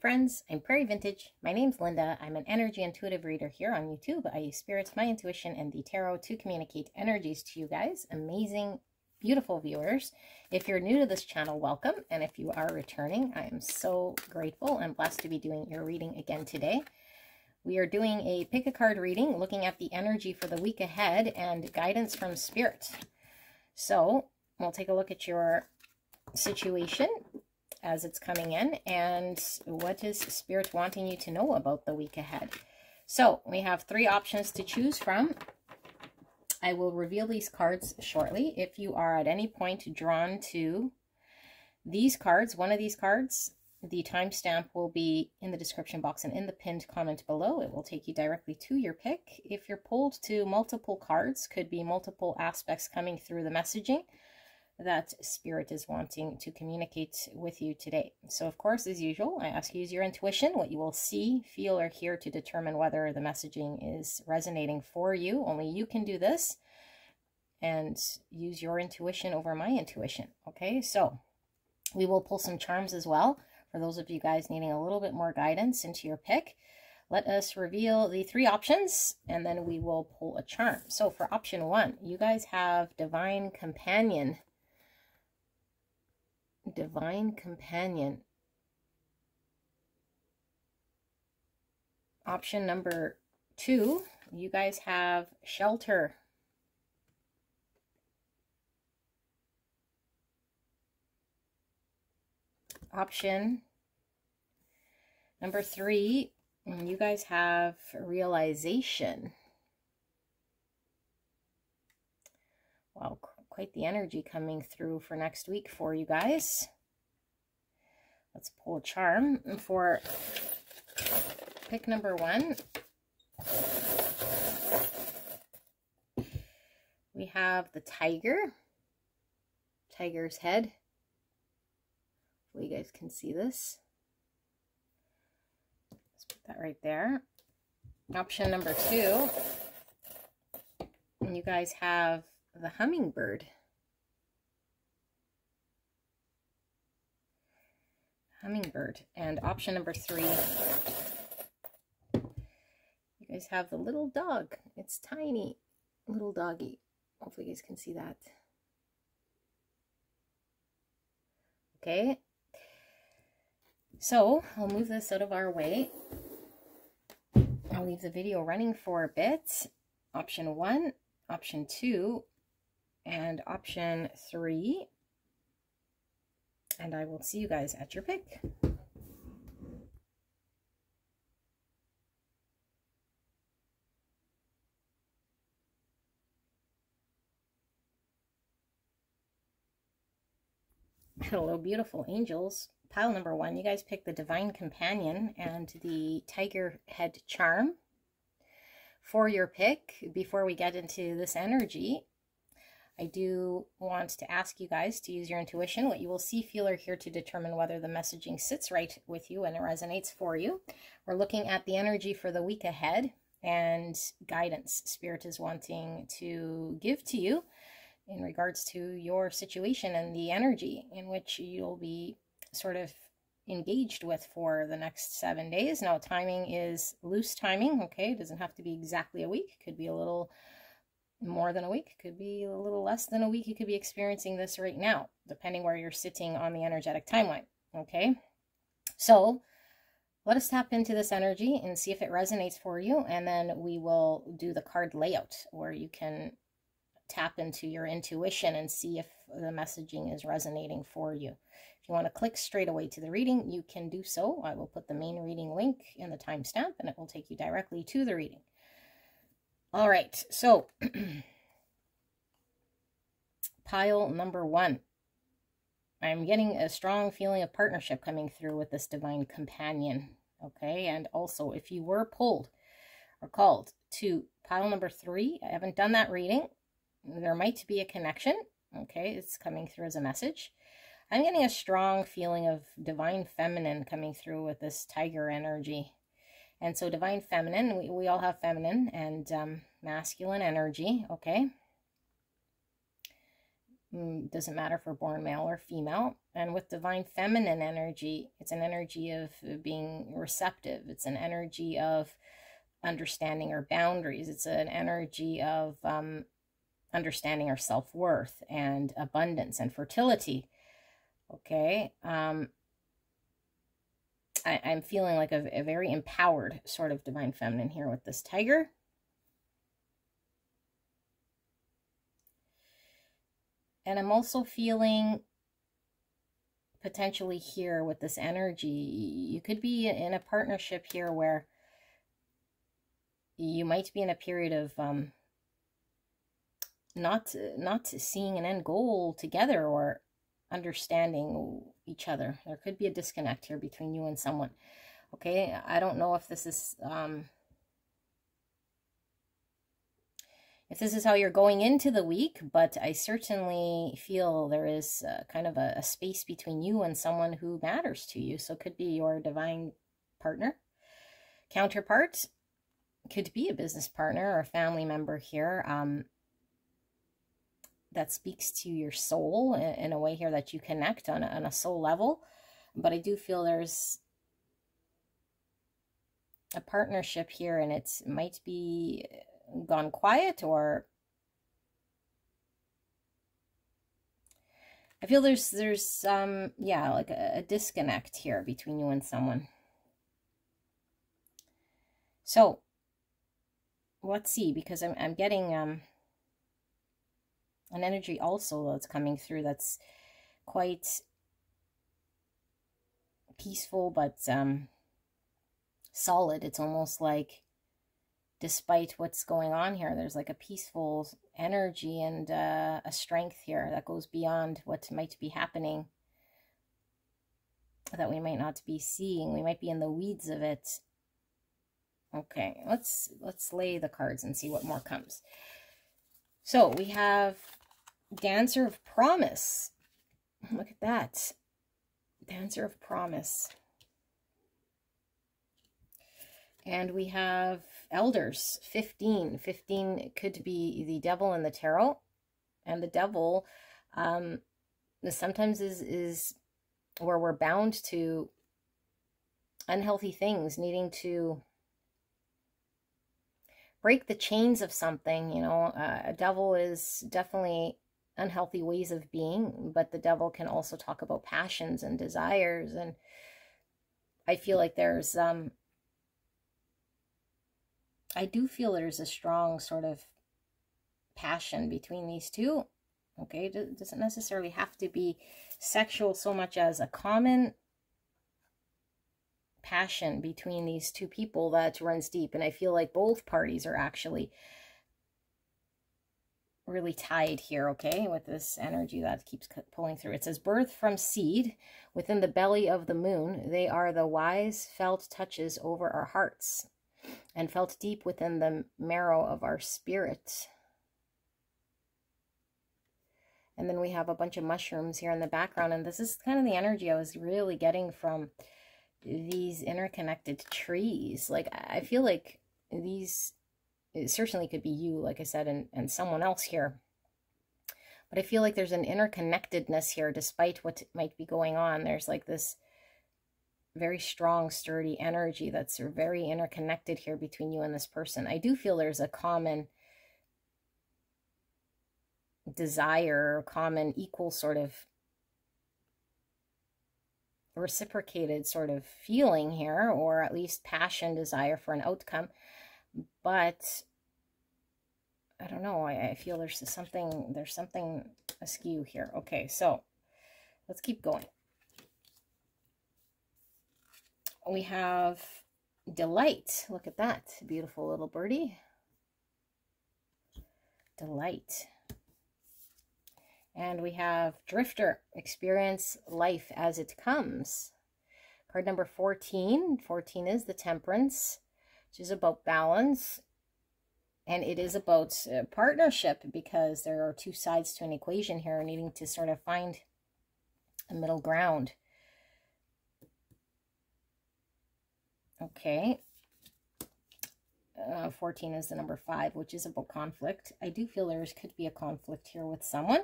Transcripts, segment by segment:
friends, I'm Prairie Vintage. My name's Linda. I'm an energy intuitive reader here on YouTube. I use spirits, my intuition, and the tarot to communicate energies to you guys. Amazing, beautiful viewers. If you're new to this channel, welcome. And if you are returning, I am so grateful and blessed to be doing your reading again today. We are doing a pick a card reading, looking at the energy for the week ahead and guidance from spirit. So we'll take a look at your situation as it's coming in and what is spirit wanting you to know about the week ahead. So we have 3 options to choose from. I will reveal these cards shortly. If you are at any point drawn to these cards, one of these cards, the timestamp will be in the description box and in the pinned comment below. It will take you directly to your pick. If you're pulled to multiple cards, could be multiple aspects coming through the messaging that spirit is wanting to communicate with you today. So of course, as usual, I ask you to use your intuition, what you will see, feel, or hear to determine whether the messaging is resonating for you. Only you can do this, and use your intuition over my intuition. Okay, so we will pull some charms as well for those of you guys needing a little bit more guidance into your pick. Let us reveal the 3 options and then we will pull a charm. So for option 1, you guys have Divine Companion. Divine Companion. Option number 2, you guys have Shelter. Option number 3, you guys have Realization. Wow, quite the energy coming through for next week for you guys. Let's pull a charm for pick number 1. We have the Tiger. Tiger's head. Hopefully you guys can see this. Let's put that right there. Option number 2. And you guys have the Hummingbird. Hummingbird. And option number 3, you guys have the little dog. It's tiny, little doggy. Hopefully you guys can see that. Okay, so I'll move this out of our way. I'll leave the video running for a bit. Option 1, option 2, and option 3. And I will see you guys at your pick. Hello, beautiful angels. Pile number 1, you guys picked the Divine Companion and the Tiger Head Charm. For your pick, before we get into this energy, I do want to ask you guys to use your intuition, what you will see, feel, or hear to determine whether the messaging sits right with you and it resonates for you. We're looking at the energy for the week ahead and guidance spirit is wanting to give to you in regards to your situation and the energy in which you'll be sort of engaged with for the next 7 days. Now, timing is loose timing, okay? It doesn't have to be exactly a week. It could be a little more than a week. It could be a little less than a week. You could be experiencing this right now, depending where you're sitting on the energetic timeline, okay? So let us tap into this energy and see if it resonates for you, and then we will do the card layout where you can tap into your intuition and see if the messaging is resonating for you. If you want to click straight away to the reading, you can do so. I will put the main reading link in the timestamp and it will take you directly to the reading. All right, so pile number 1. I'm getting a strong feeling of partnership coming through with this Divine Companion, okay? And also, if you were pulled or called to pile number 3, I haven't done that reading. There might be a connection, okay? It's coming through as a message. I'm getting a strong feeling of Divine Feminine coming through with this Tiger energy. And so Divine Feminine, we all have feminine and masculine energy, okay? Doesn't matter if we're born male or female. And with divine feminine energy, it's an energy of being receptive. It's an energy of understanding our boundaries. It's an energy of understanding our self-worth and abundance and fertility. Okay. I'm feeling like a very empowered sort of divine feminine here with this tiger. And I'm also feeling potentially here with this energy, you could be in a partnership here where you might be in a period of not seeing an end goal together or understanding each other. There could be a disconnect here between you and someone. Okay, I don't know if this is how you're going into the week, but I certainly feel there is kind of a space between you and someone who matters to you. So it could be your divine partner, counterpart, could be a business partner or a family member here that speaks to your soul in a way here that you connect on a soul level. But I do feel there's a partnership here, and it might be gone quiet, or I feel there's yeah, like a disconnect here between you and someone. So let's see, because I'm getting an energy also that's coming through that's quite peaceful, but solid. It's almost like, despite what's going on here, there's like a peaceful energy and a strength here that goes beyond what might be happening, that we might not be seeing. We might be in the weeds of it. Okay, let's lay the cards and see what more comes. So we have Dancer of Promise. Look at that. Dancer of Promise. And we have Elders, 15. 15 could be the devil in the tarot. And the devil sometimes is where we're bound to unhealthy things, needing to break the chains of something. You know, a devil is definitely unhealthy ways of being, but the devil can also talk about passions and desires. And I feel like there's I do feel there's a strong sort of passion between these two. Okay, it doesn't necessarily have to be sexual so much as a common passion between these two people that runs deep. And I feel like both parties are actually really tied here, okay, with this energy that keeps pulling through. It says, birth from seed within the belly of the moon. They are the wise felt touches over our hearts, and felt deep within the marrow of our spirit. And then we have a bunch of mushrooms here in the background, and this is kind of the energy I was really getting from these interconnected trees. Like, I feel like these, it certainly could be you, like I said, and someone else here. But I feel like there's an interconnectedness here, despite what might be going on. There's like this very strong, sturdy energy that's very interconnected here between you and this person. I do feel there's a common desire, common equal sort of reciprocated sort of feeling here, or at least passion, desire for an outcome. But I don't know, I feel there's something askew here. Okay, so let's keep going. We have Delight. Look at that. Beautiful little birdie. Delight. And we have Drifter. Experience life as it comes. Card number 14. 14 is the Temperance, which is about balance. And it is about partnership, because there are two sides to an equation here, needing to sort of find a middle ground. Okay, 14 is the number 5, which is about conflict. I do feel there could be a conflict here with someone.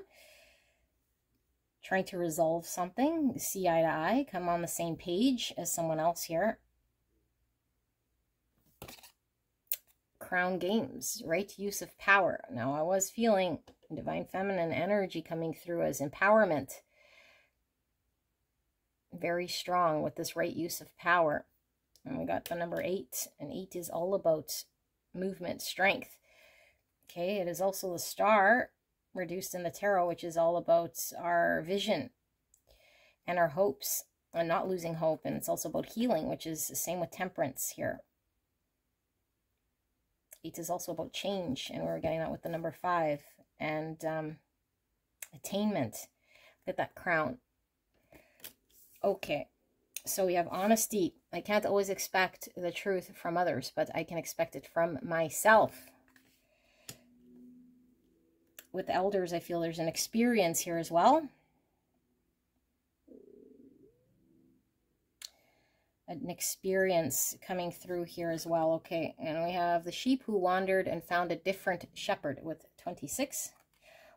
trying to resolve something, see eye to eye, come on the same page as someone else here. Crown games, right use of power. Now, I was feeling divine feminine energy coming through as empowerment. Very strong with this right use of power. And we got the number 8, and 8 is all about movement, strength. Okay, it is also the star reduced in the tarot, which is all about our vision and our hopes and not losing hope. And it's also about healing, which is the same with temperance here. 8 is also about change, and we're getting that with the number 5 and attainment. Look at that crown. Okay, so we have honesty. I can't always expect the truth from others, but I can expect it from myself. With elders, I feel there's an experience here as well. An experience coming through here as well. Okay, and we have the sheep who wandered and found a different shepherd with 26,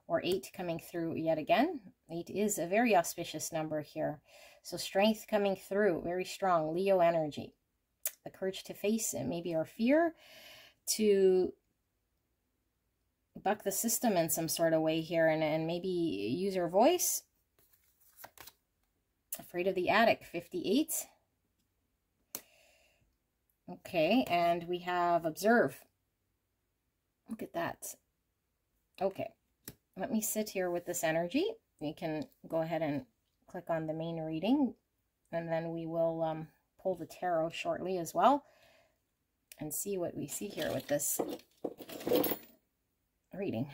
or 8 coming through yet again. 8 is a very auspicious number here. So strength coming through, very strong, Leo energy. The courage to face maybe our fear, to buck the system in some sort of way here, and maybe use your voice. Afraid of the attic, 58. Okay, and we have observe. Look at that. Okay, let me sit here with this energy. We can go ahead and click on the main reading, and then we will pull the tarot shortly as well and see what we see here with this reading.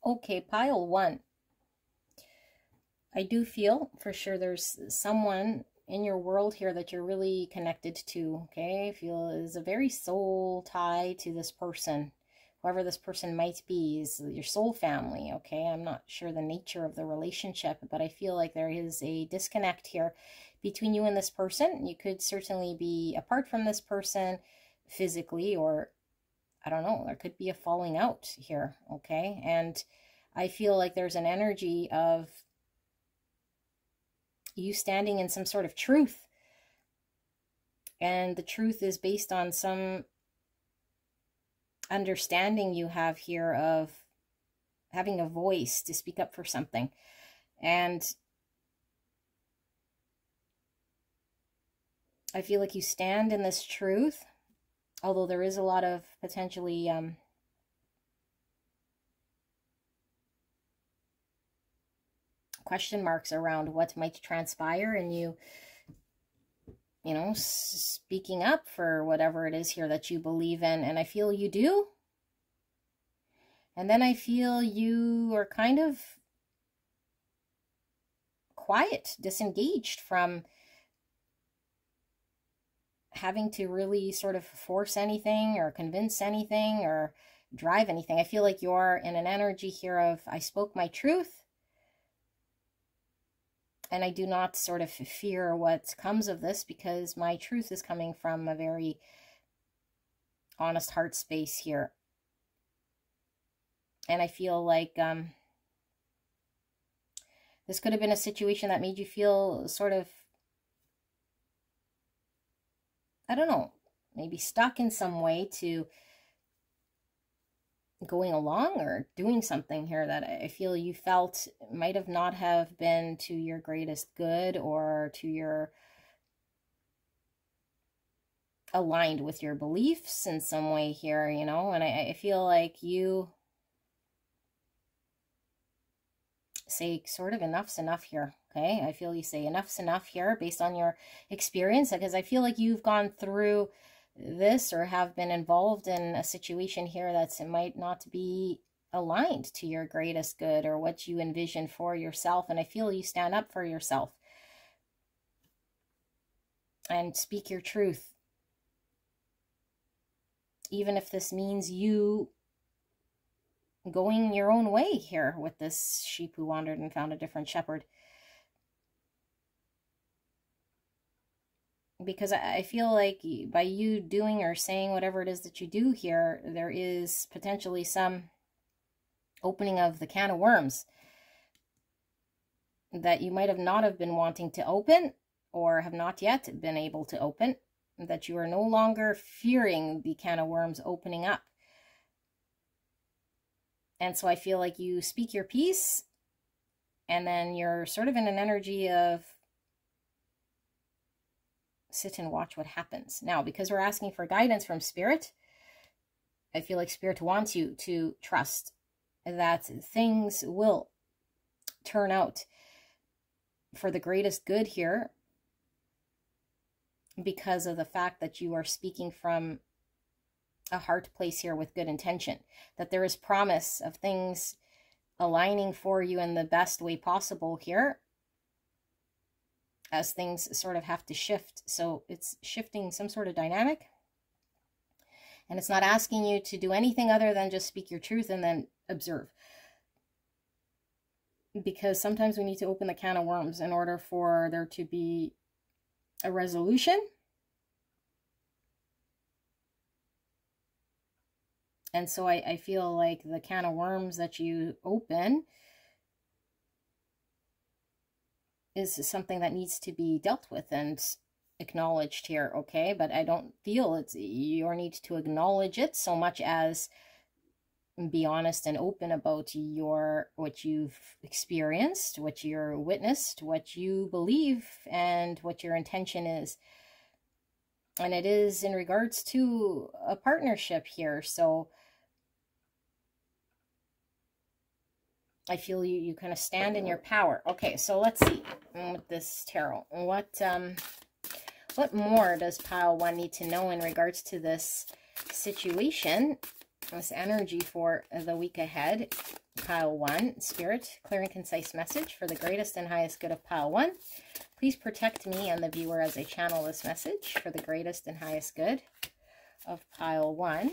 Okay, pile 1. I do feel for sure there's someone in your world here that you're really connected to, okay? I feel is a very soul tie to this person. Whoever this person might be is your soul family, okay? I'm not sure the nature of the relationship, but I feel like there is a disconnect here between you and this person. You could certainly be apart from this person physically, or I don't know, there could be a falling out here, okay? And I feel like there's an energy of you standing in some sort of truth. And the truth is based on some understanding you have here of having a voice to speak up for something. And I feel like you stand in this truth, although there is a lot of potentially question marks around what might transpire, and you know, speaking up for whatever it is here that you believe in. And I feel you do. And then I feel you are kind of quiet, disengaged from having to really sort of force anything or convince anything or drive anything. I feel like you're in an energy here of, I spoke my truth, and I do not sort of fear what comes of this, because my truth is coming from a very honest heart space here. And I feel like this could have been a situation that made you feel sort of, I don't know, maybe stuck in some way to going along or doing something here that I feel you felt might have not have been to your greatest good or to your aligned with your beliefs in some way here, you know. And I feel like you say sort of enough's enough here, okay? I feel you say enough's enough here based on your experience, because I feel like you've gone through this or have been involved in a situation here that might not be aligned to your greatest good or what you envision for yourself. And I feel you stand up for yourself and speak your truth, even if this means you going your own way here with this sheep who wandered and found a different shepherd. Because I feel like by you doing or saying whatever it is that you do here, there is potentially some opening of the can of worms that you might have not have been wanting to open, or have not yet been able to open, that you are no longer fearing the can of worms opening up. And so I feel like you speak your piece, and then you're sort of in an energy of sit and watch what happens. Now, because we're asking for guidance from Spirit, I feel like Spirit wants you to trust that things will turn out for the greatest good here, because of the fact that you are speaking from a heart place here with good intention, that there is promise of things aligning for you in the best way possible here, as things sort of have to shift. So it's shifting some sort of dynamic, and it's not asking you to do anything other than just speak your truth and then observe. Because sometimes we need to open the can of worms in order for there to be a resolution. And so I feel like the can of worms that you open is something that needs to be dealt with and acknowledged here, okay? But I don't feel it's your need to acknowledge it so much as be honest and open about what you've experienced, what you're witnessed, what you believe, and what your intention is. And it is in regards to a partnership here. So I feel you kind of stand in your power. Okay, so let's see with this tarot. What more does pile 1 need to know in regards to this situation, this energy for the week ahead? Pile 1, Spirit, clear and concise message for the greatest and highest good of pile 1. Please protect me and the viewer as I channel this message for the greatest and highest good of pile 1.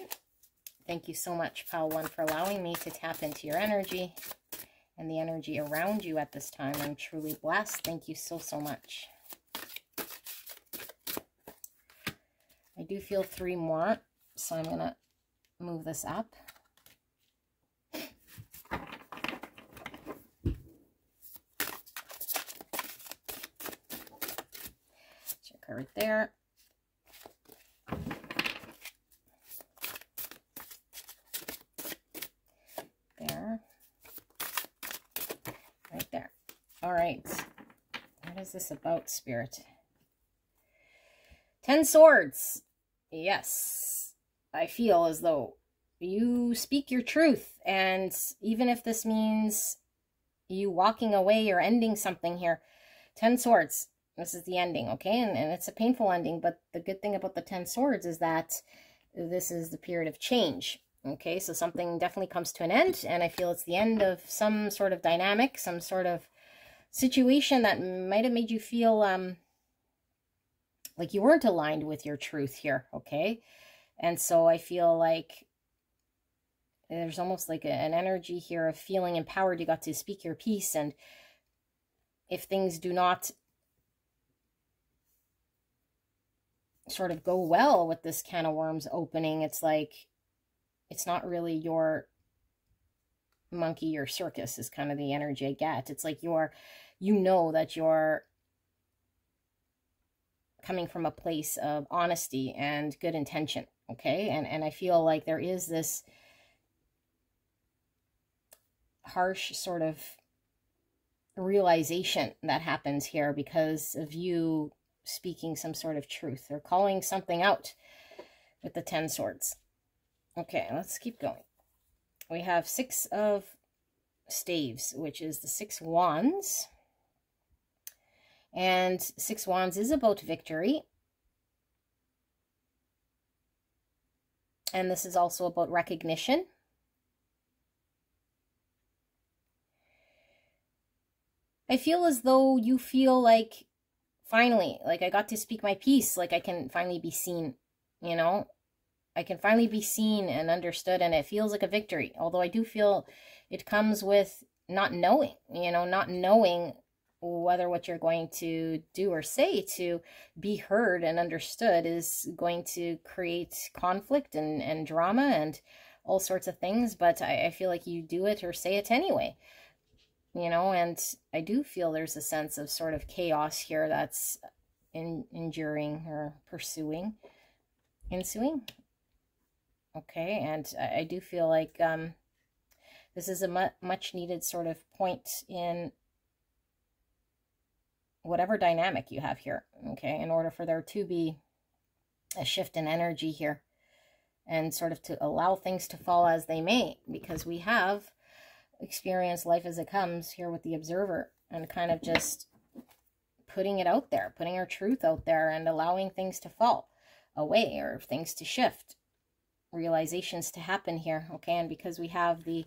Thank you so much, pile 1, for allowing me to tap into your energy and the energy around you at this time. I'm truly blessed. Thank you so, so much. I do feel 3 more, so I'm going to move this up. Check her right there. There. Right there. All right. What is this about, Spirit? 10 swords. Yes. I feel as though you speak your truth. And even if this means you walking away or ending something here, 10 swords. This is the ending, okay? And it's a painful ending. But the good thing about the 10 swords is that this is the period of change. Okay, so something definitely comes to an end, and I feel it's the end of some sort of dynamic, some sort of situation that might have made you feel like you weren't aligned with your truth here, okay? And so I feel like there's almost like an energy here of feeling empowered. You got to speak your piece, and if things do not sort of go well with this can of worms opening, it's like it's not really your monkey or circus is kind of the energy I get. It's like you know that you're coming from a place of honesty and good intention, okay? And I feel like there is this harsh sort of realization that happens here because of you speaking some sort of truth or calling something out with the 10 swords. Okay, let's keep going. We have 6 of staves, which is the 6 wands. And 6 wands is about victory. And this is also about recognition. I feel as though you feel like, finally, like I got to speak my piece, like I can finally be seen, you know? I can finally be seen and understood, and it feels like a victory. Although I do feel it comes with not knowing, not knowing whether what you're going to do or say to be heard and understood is going to create conflict and drama and all sorts of things. But I feel like you do it or say it anyway, and I do feel there's a sense of sort of chaos here that's enduring or ensuing. Okay, and I do feel like this is a much needed sort of point in whatever dynamic you have here, okay, in order for there to be a shift in energy here and sort of to allow things to fall as they may, because we have experienced life as it comes here with the observer and kind of just putting it out there, putting our truth out there and allowing things to fall away or things to shift, realizations to happen here, okay? And because we have the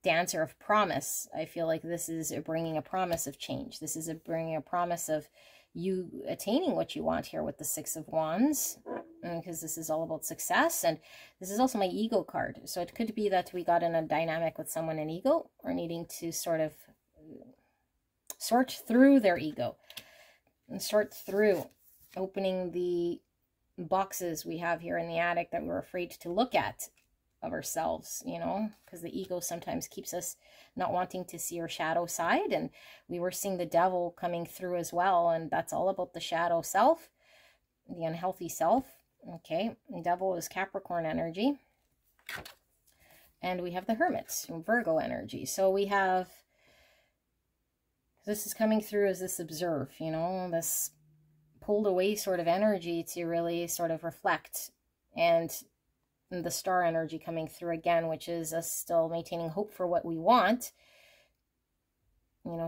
dancer of promise, I feel like this is bringing a promise of change. This is bringing a promise of you attaining what you want here with the Six of Wands, because this is all about success. And this is also my ego card. So it could be that we got in a dynamic with someone in ego, or needing to sort of sort through their ego and sort through opening the boxes we have here in the attic that we're afraid to look at of ourselves, because the ego sometimes keeps us not wanting to see our shadow side. And we were seeing the devil coming through as well, and that's all about the shadow self, the unhealthy self. Okay, the devil is Capricorn energy, and we have the Hermit, Virgo energy. So we have, this is coming through as this observe, this pulled away sort of energy to really sort of reflect, and the star energy coming through again, which is us still maintaining hope for what we want,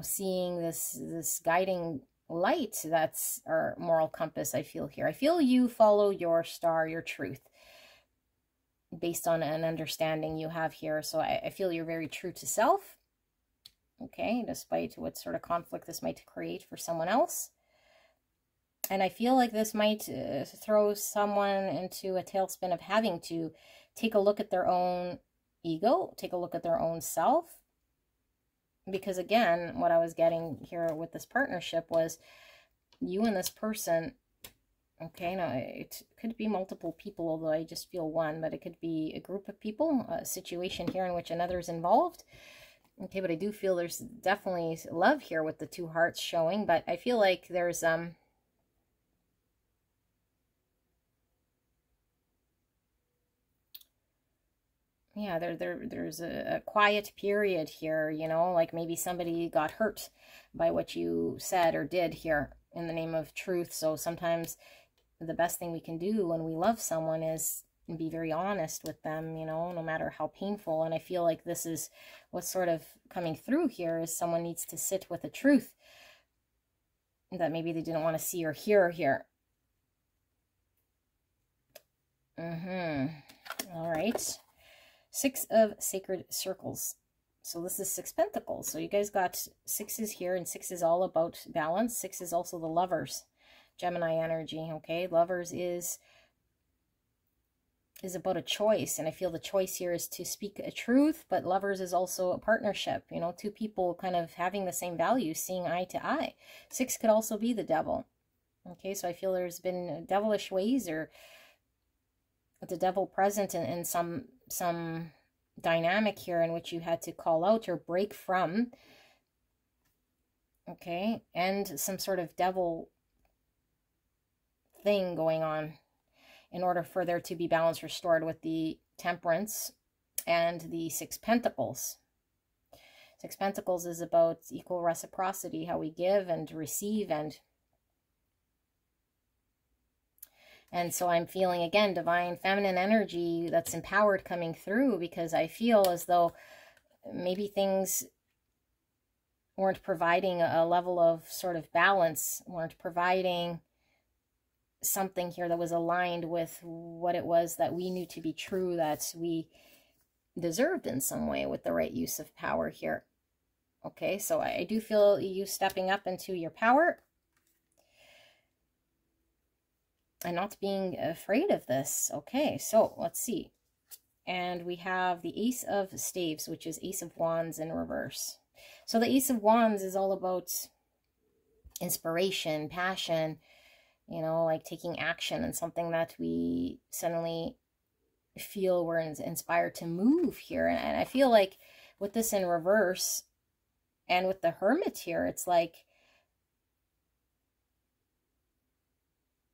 seeing this guiding light. That's our moral compass. I feel here, I feel you follow your star, your truth, based on an understanding you have here. So I feel you're very true to self, okay, despite what sort of conflict this might create for someone else. And I feel like this might throw someone into a tailspin of having to take a look at their own ego, take a look at their own self. Because again, what I was getting here with this partnership was you and this person, okay, now it could be multiple people, although I just feel one, but it could be a group of people, a situation here in which another is involved. Okay, but I do feel there's definitely love here with the two hearts showing, but I feel like there's yeah, there's a quiet period here, like maybe somebody got hurt by what you said or did here in the name of truth. So sometimes the best thing we can do when we love someone is be very honest with them, no matter how painful. And I feel like this is what's sort of coming through here, is someone needs to sit with a truth that maybe they didn't want to see or hear here. All right. Six of Sacred Circles. So this is Six Pentacles. So you guys got sixes here, and six is all about balance. Six is also the Lovers, Gemini energy, okay? Lovers is about a choice, and I feel the choice here is to speak a truth, but Lovers is also a partnership, two people kind of having the same values, seeing eye to eye. Six could also be the devil, okay? So I feel there's been devilish ways or the devil present in some dynamic here in which you had to call out or break from, okay, and some sort of devil thing going on in order for there to be balance restored with the Temperance and the Six Pentacles. Six Pentacles is about equal reciprocity, how we give and receive, and so I'm feeling, again, divine feminine energy that's empowered coming through, because I feel as though maybe things weren't providing a level of sort of balance, weren't providing something here that was aligned with what it was that we knew to be true, that we deserved in some way with the right use of power here. Okay, so I do feel you stepping up into your power. and not being afraid of this. Okay, so let's see. And we have the Ace of Staves, which is Ace of Wands in reverse. So the Ace of Wands is all about inspiration, passion, you know, like taking action and something that we suddenly feel we're inspired to move here. And I feel like with this in reverse and with the Hermit here, it's like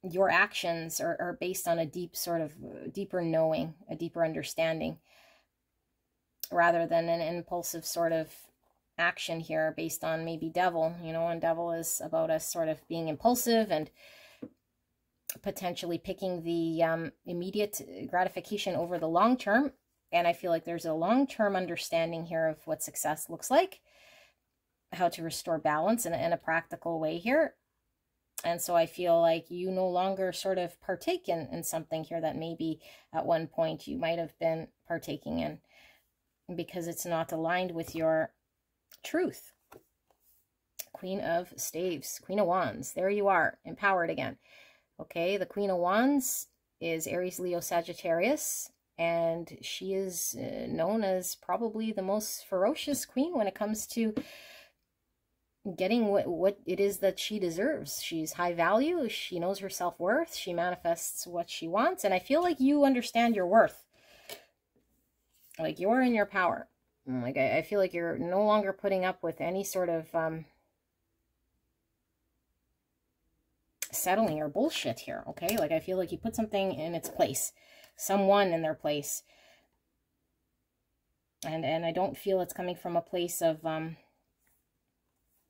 your actions are based on a deep sort of deeper knowing, a deeper understanding, rather than an impulsive sort of action here based on maybe Devil, you know, and Devil is about us sort of being impulsive and potentially picking the immediate gratification over the long term. And I feel like there's a long-term understanding here of what success looks like, how to restore balance in a practical way here. And so I feel like you no longer sort of partake in something here that maybe at one point you might have been partaking in because it's not aligned with your truth. Queen of Staves, Queen of Wands. There you are, empowered again. Okay, the Queen of Wands is Aries, Leo, Sagittarius, and she is known as probably the most ferocious queen when it comes to getting what it is that she deserves. She's high value. She knows her self-worth. She manifests what she wants. And I feel like you understand your worth. Like you're in your power. Like I feel like you're no longer putting up with any sort of settling or bullshit here. Okay. Like I feel like you put something in its place, someone in their place. And I don't feel it's coming from a place of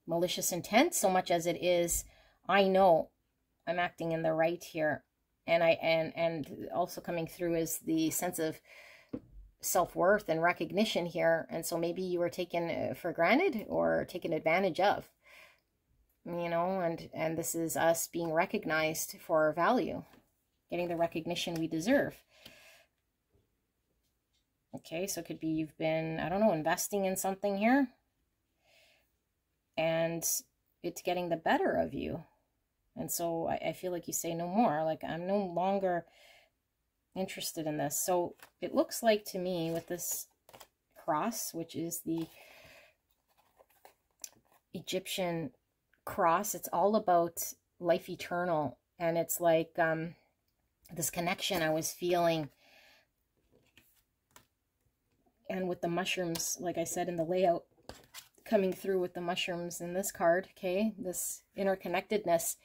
malicious intent so much as it is, I know I'm acting in the right here. And and also coming through is the sense of self-worth and recognition here. And so maybe you were taken for granted or taken advantage of, you know, and this is us being recognized for our value, getting the recognition we deserve. Okay, so it could be you've been, I don't know, investing in something here, and it's getting the better of you. And so I feel like you say no more. Like, I'm no longer interested in this. So it looks like to me with this cross, which is the Egyptian cross, it's all about life eternal. And it's like this connection I was feeling. And with the mushrooms, like I said in the layout, coming through with the mushrooms in this card, okay, this interconnectedness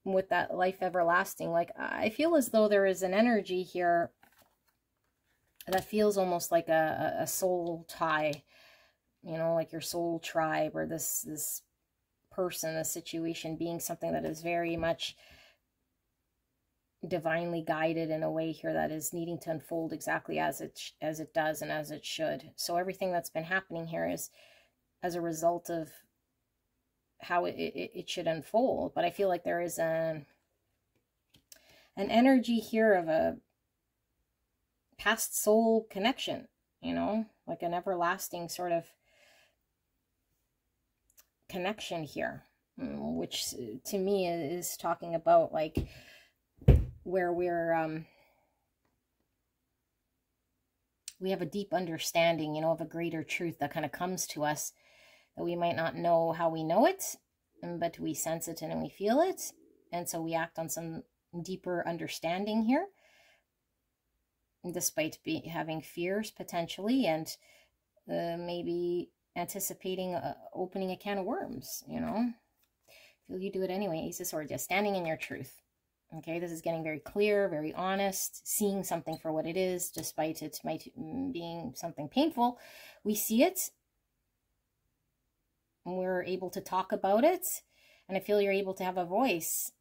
with that life everlasting. Like I feel as though there is an energy here that feels almost like a soul tie, you know, like your soul tribe, or this person, a situation being something that is very much divinely guided in a way here that is needing to unfold exactly as it does and as it should. So everything that's been happening here is as a result of how it should unfold. But I feel like there is an energy here of a past soul connection, you know, like an everlasting sort of connection here, which to me is talking about like where we're we have a deep understanding, you know, of a greater truth that kind of comes to us that we might not know how we know it, but we sense it and we feel it. And so we act on some deeper understanding here, despite having fears potentially, and maybe anticipating opening a can of worms, you know. Feel you do it anyway. Ace of Swords, just standing in your truth. Okay, this is getting very clear, very honest, seeing something for what it is, despite it might being something painful. We see it, and we're able to talk about it, and I feel you're able to have a voice.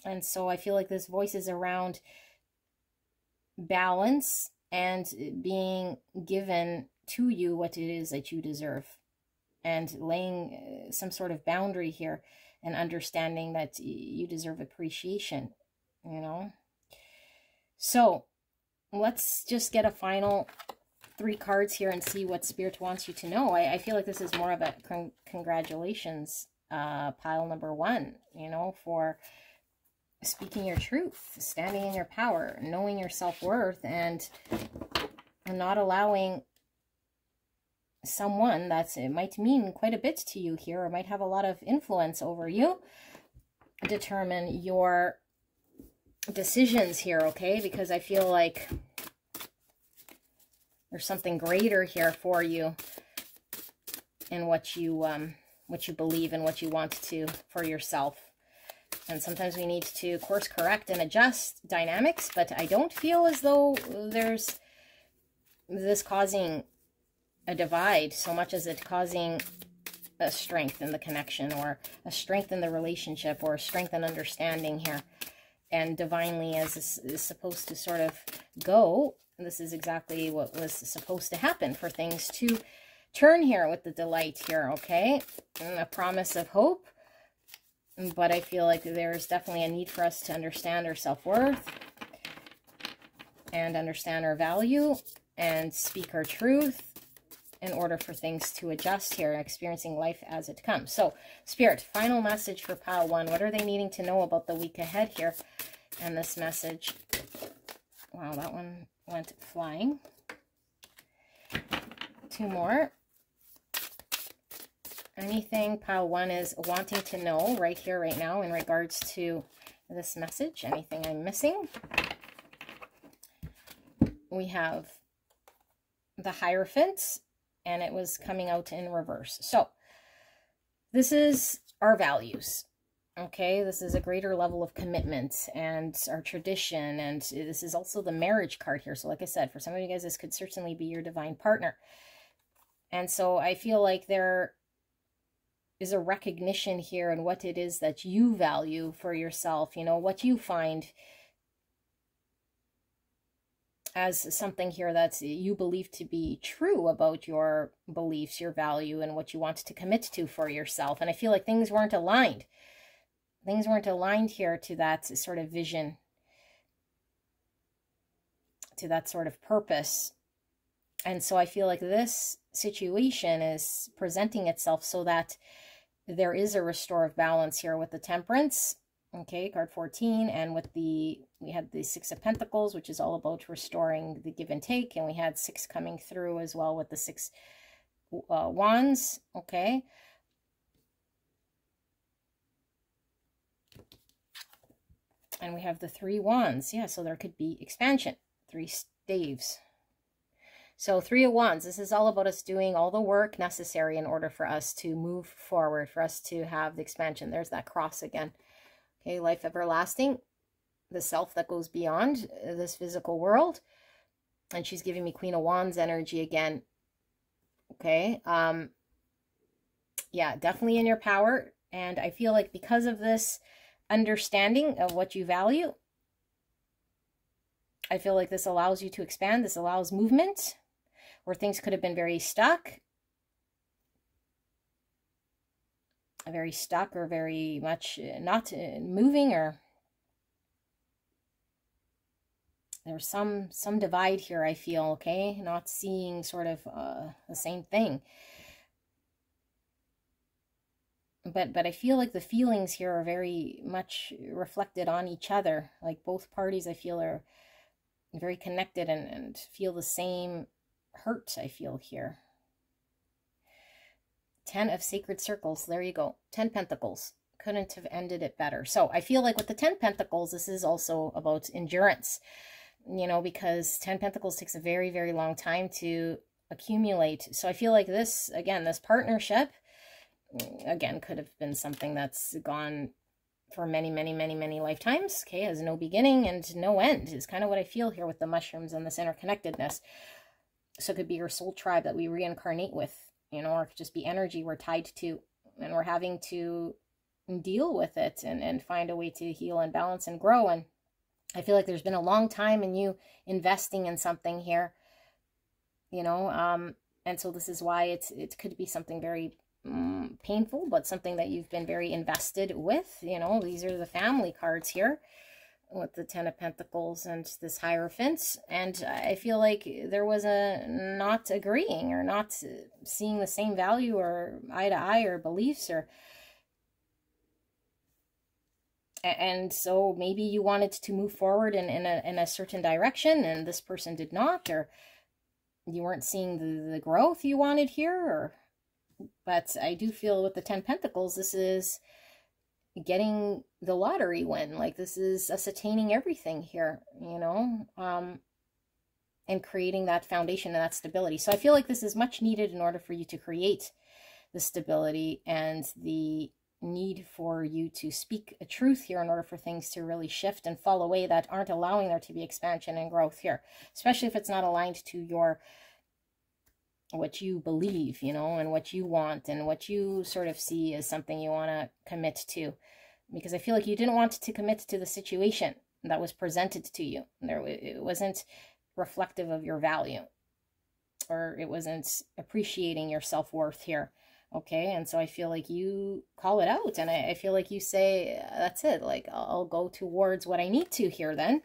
And so I feel like this voice is around balance and being given to you what it is that you deserve, and laying some sort of boundary here and understanding that you deserve appreciation, you know. So let's just get a final 3 cards here and see what Spirit wants you to know. I feel like this is more of a congratulations pile number 1, you know, for speaking your truth, standing in your power, knowing your self-worth, and not allowing someone it might mean quite a bit to you here, or might have a lot of influence over you, determine your decisions here, okay? Because I feel like there's something greater here for you in what you believe and what you want to for yourself. And sometimes we need to course correct and adjust dynamics, but I don't feel as though there's this causing a divide so much as it causing a strength in the connection, or a strength in the relationship, or a strength in understanding here. And divinely, as this is supposed to sort of go, this is exactly what was supposed to happen for things to turn here with the delight here, okay? And a promise of hope. But I feel like there's definitely a need for us to understand our self-worth and understand our value and speak our truth in order for things to adjust here, experiencing life as it comes. So, Spirit, final message for pile 1. What are they needing to know about the week ahead here? And this message, wow, that one went flying. 2 more. Anything pile 1 is wanting to know right here, right now, in regards to this message? Anything I'm missing? We have the Hierophant, and it was coming out in reverse. So, this is our values, okay? This is a greater level of commitment and our tradition, and this is also the marriage card here. So, like I said, for some of you guys, this could certainly be your divine partner. And so, I feel like there is a recognition here in what it is that you value for yourself, you know, what you find as something here that you believe to be true about your beliefs, your value, and what you want to commit to for yourself. And I feel like things weren't aligned. Things weren't aligned here to that sort of vision, to that sort of purpose. And so I feel like this situation is presenting itself so that there is a restore of balance here with the Temperance, okay, card 14, and with we had the 6 of Pentacles, which is all about restoring the give and take, and we had 6 coming through as well with the 6 Wands, okay. And we have the 3 Wands, yeah, so there could be expansion, 3 staves. So 3 of Wands, this is all about us doing all the work necessary in order for us to move forward, for us to have the expansion. There's that cross again. Okay, life everlasting, the self that goes beyond this physical world. And she's giving me Queen of Wands energy again. Okay, yeah, definitely in your power. And I feel like because of this understanding of what you value, I feel like this allows you to expand. This allows movement where things could have been very stuck or very much not moving, or there's some divide here, I feel, okay? Not seeing sort of the same thing. But I feel like the feelings here are very much reflected on each other. Like both parties, I feel, are very connected and feel the same hurt, I feel here. 10 of Sacred Circles, there you go. 10 Pentacles. Couldn't have ended it better. So I feel like with the 10 Pentacles, this is also about endurance, you know, because 10 Pentacles takes a very, very long time to accumulate. So I feel like this, again, this partnership, again, could have been something that's gone for many, many, many, many lifetimes, okay, has no beginning and no end, is kind of what I feel here with the mushrooms and this interconnectedness. So it could be your soul tribe that we reincarnate with, you know, or it could just be energy we're tied to, and we're having to deal with it and find a way to heal and balance and grow. And I feel like there's been a long time in you investing in something here, you know, and so this is why it could be something very painful, but something that you've been very invested with. You know, these are the family cards here with the 10 of Pentacles and this Hierophant. And I feel like there was a not agreeing or not seeing the same value or eye to eye or beliefs, And so maybe you wanted to move forward in a certain direction, and this person did not, or you weren't seeing the growth you wanted here. Or, but I do feel with the 10 Pentacles, this is getting the lottery win. Like, this is us attaining everything here, you know, and creating that foundation and that stability. So I feel like this is much needed in order for you to create the stability and the need for you to speak a truth here in order for things to really shift and fall away that aren't allowing there to be expansion and growth here, especially if it's not aligned to your what you believe, you know, and what you want and what you sort of see as something you want to commit to. Because I feel like you didn't want to commit to the situation that was presented to you. It wasn't reflective of your value, or it wasn't appreciating your self-worth here. Okay, and so I feel like you call it out, and I feel like you say, that's it, like, I'll go towards what I need to here then.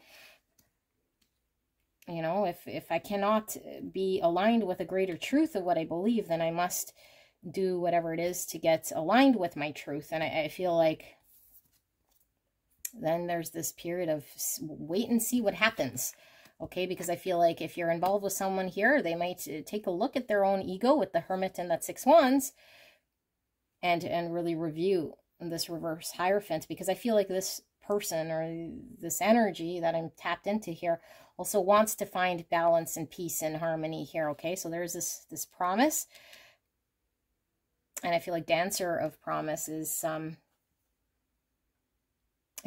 You know, if I cannot be aligned with a greater truth of what I believe, then I must do whatever it is to get aligned with my truth. And I feel like then there's this period of wait and see what happens. Okay, because I feel like if you're involved with someone here, they might take a look at their own ego with the Hermit and that 6 Wands and really review this reverse Hierophant, because I feel like this person or this energy that I'm tapped into here also wants to find balance and peace and harmony here. Okay, so there's this promise, and I feel like Dancer of Promise is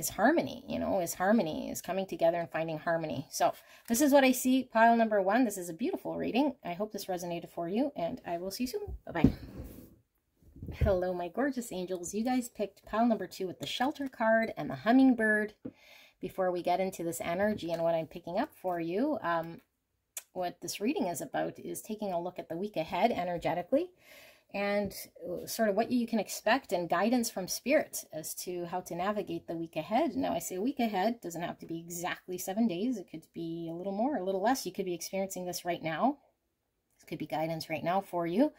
harmony, you know, is coming together and finding harmony. So this is what I see, pile number 1. This is a beautiful reading. I hope this resonated for you, and I will see you soon. Bye-bye. Hello, my gorgeous angels. You guys picked pile number 2 with the Shelter card and the Hummingbird. Before we get into this energy and what I'm picking up for you, what this reading is about is taking a look at the week ahead energetically, and sort of what you can expect and guidance from Spirit as to how to navigate the week ahead. Now, I say week ahead doesn't have to be exactly 7 days. It could be a little more, a little less. You could be experiencing this right now. This could be guidance right now for you.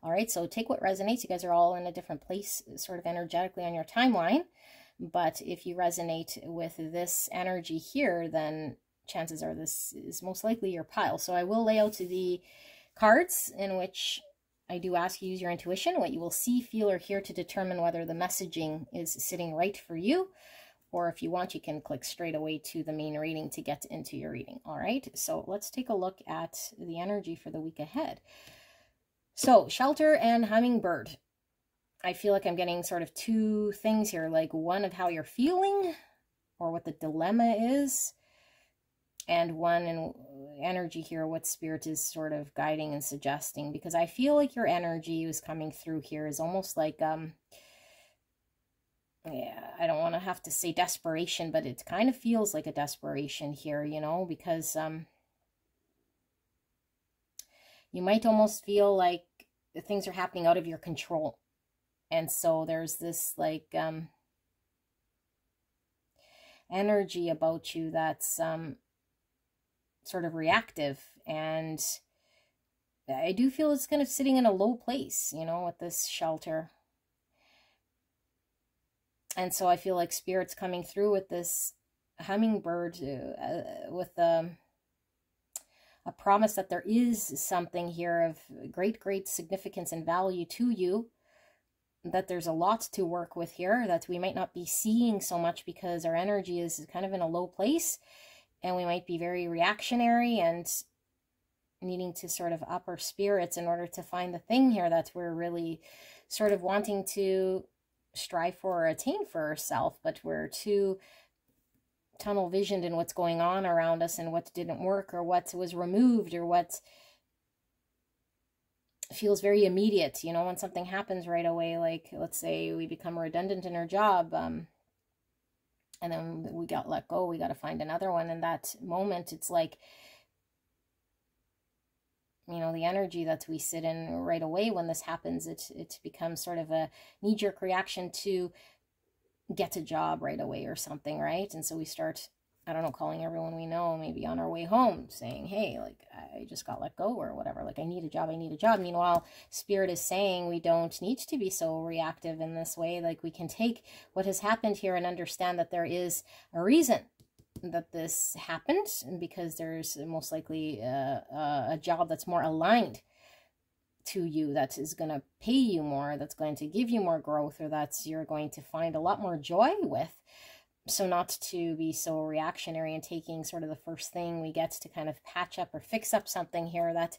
All right, so take what resonates. You guys are all in a different place sort of energetically on your timeline. But if you resonate with this energy here, then chances are this is most likely your pile. So I will lay out the cards in which I do ask you to use your intuition, what you will see, feel, or hear to determine whether the messaging is sitting right for you. Or if you want, you can click straight away to the main reading to get into your reading. All right, so let's take a look at the energy for the week ahead. So Shelter and Hummingbird. I feel like I'm getting sort of 2 things here, like one of how you're feeling or what the dilemma is, and one in energy here, what Spirit is sort of guiding and suggesting, because I feel like your energy is coming through here is almost like, yeah, I don't want to have to say desperation, but it kind of feels like a desperation here, you know, because you might almost feel like things are happening out of your control. And so there's this like energy about you that's sort of reactive, and I do feel it's kind of sitting in a low place, you know, with this Shelter. And so I feel like Spirit's coming through with this Hummingbird with a promise that there is something here of great significance and value to you, that there's a lot to work with here that we might not be seeing so much because our energy is kind of in a low place, and we might be very reactionary and needing to sort of up our spirits in order to find the thing here that we're really sort of wanting to strive for or attain for ourselves, but we're too tunnel visioned in what's going on around us and what didn't work or what was removed or what feels very immediate, you know, when something happens right away, like let's say we become redundant in our job, and then we got let go, we got to find another one. In that moment, it's like, you know, the energy that we sit in right away when this happens, it becomes sort of a knee-jerk reaction to get a job right away or something, right? And so we start I don't know, calling everyone we know, maybe on our way home, saying, hey, like, I just got let go or whatever. Like, I need a job, I need a job. Meanwhile, Spirit is saying we don't need to be so reactive in this way. Like, we can take what has happened here and understand that there is a reason that this happened, because there's most likely a job that's more aligned to you, that is going to pay you more, that's going to give you more growth, or that's you're going to find a lot more joy with. So not to be so reactionary and taking sort of the first thing we get to kind of patch up or fix up something here that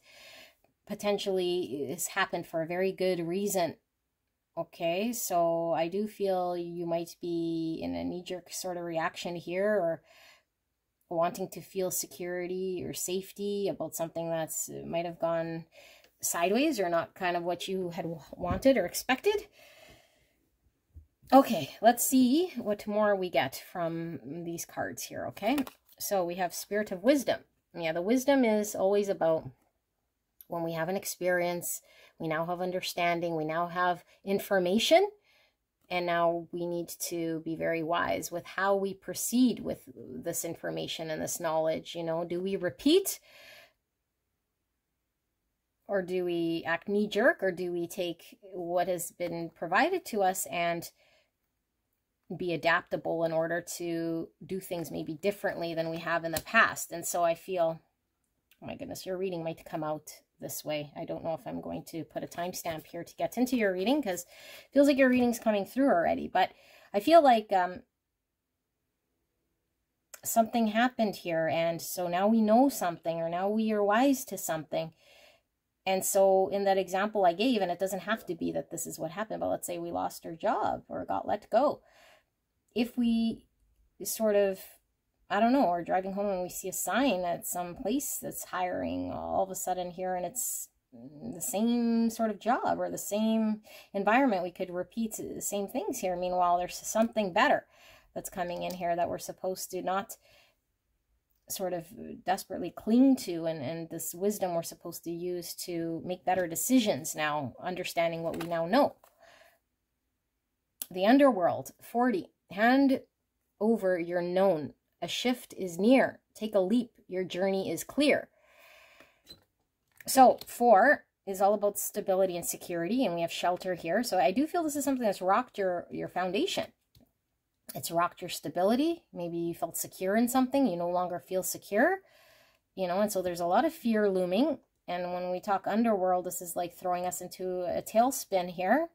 potentially has happened for a very good reason. Okay, so I do feel you might be in a knee-jerk sort of reaction here, or wanting to feel security or safety about something that's might have gone sideways or not kind of what you had wanted or expected. Okay, let's see what more we get from these cards here, okay? So we have Spirit of Wisdom. Yeah, the wisdom is always about when we have an experience, we now have understanding, we now have information, and now we need to be very wise with how we proceed with this information and this knowledge. You know, do we repeat? Or do we act knee-jerk? Or do we take what has been provided to us and be adaptable in order to do things maybe differently than we have in the past? And so I feel, oh my goodness, your reading might come out this way. I don't know if I'm going to put a timestamp here to get into your reading, because it feels like your reading's coming through already. But I feel like something happened here, and so now we know something, or now we are wise to something. And so in that example I gave, and it doesn't have to be that this is what happened, but let's say we lost our job or got let go. If we sort of, I don't know, or driving home and we see a sign at some place that's hiring all of a sudden here, and it's the same sort of job or the same environment, we could repeat the same things here. Meanwhile, there's something better that's coming in here that we're supposed to not sort of desperately cling to, and this wisdom we're supposed to use to make better decisions now, understanding what we now know. The underworld, 40. Hand over your known. A shift is near. Take a leap. Your journey is clear. So 4 is all about stability and security, and we have shelter here. So I do feel this is something that's rocked your foundation. It's rocked your stability. Maybe you felt secure in something. You no longer feel secure, you know, and so there's a lot of fear looming. And when we talk underworld, this is like throwing us into a tailspin here.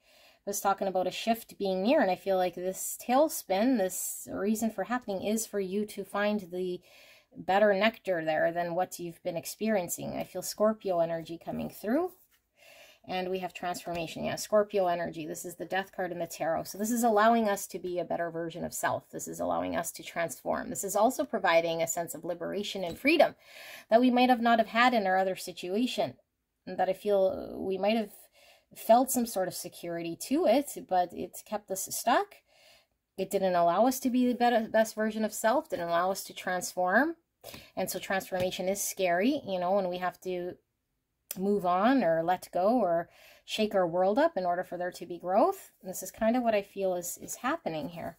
I was talking about a shift being near, and I feel like this tailspin, this reason for happening, is for you to find the better nectar there than what you've been experiencing. I feel Scorpio energy coming through. And we have transformation. Yeah, Scorpio energy. This is the death card in the tarot. So this is allowing us to be a better version of self. This is allowing us to transform. This is also providing a sense of liberation and freedom that we might have not have had in our other situation. And that I feel we might have felt some sort of security to it, but it kept us stuck. It didn't allow us to be the best version of self. Didn't allow us to transform. And so transformation is scary, you know, and we have to move on or let go or shake our world up in order for there to be growth. And this is kind of what I feel is happening here.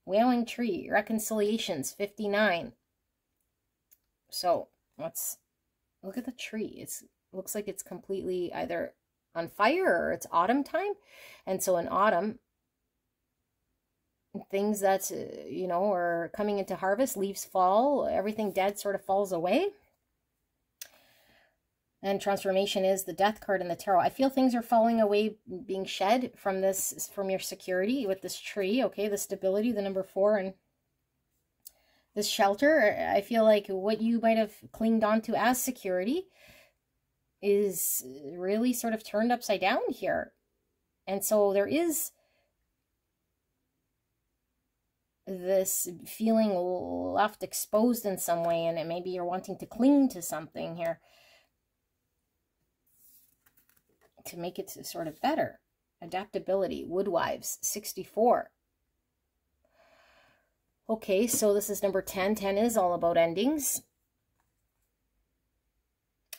Wailing tree, reconciliations, 59. So let's look at the tree. It looks like it's completely either on fire or it's autumn time. And so in autumn, things that, you know, are coming into harvest, leaves fall, everything dead sort of falls away. And transformation is the death card in the tarot. I feel things are falling away, being shed from this, from your security with this tree. Okay, the stability, the number 4, and this shelter. I feel like what you might have clinged onto as security is really sort of turned upside down here. And so there is this feeling left exposed in some way, and maybe you're wanting to cling to something here to make it sort of better. Adaptability, Woodwives, 64. Okay, so this is number 10. 10 is all about endings.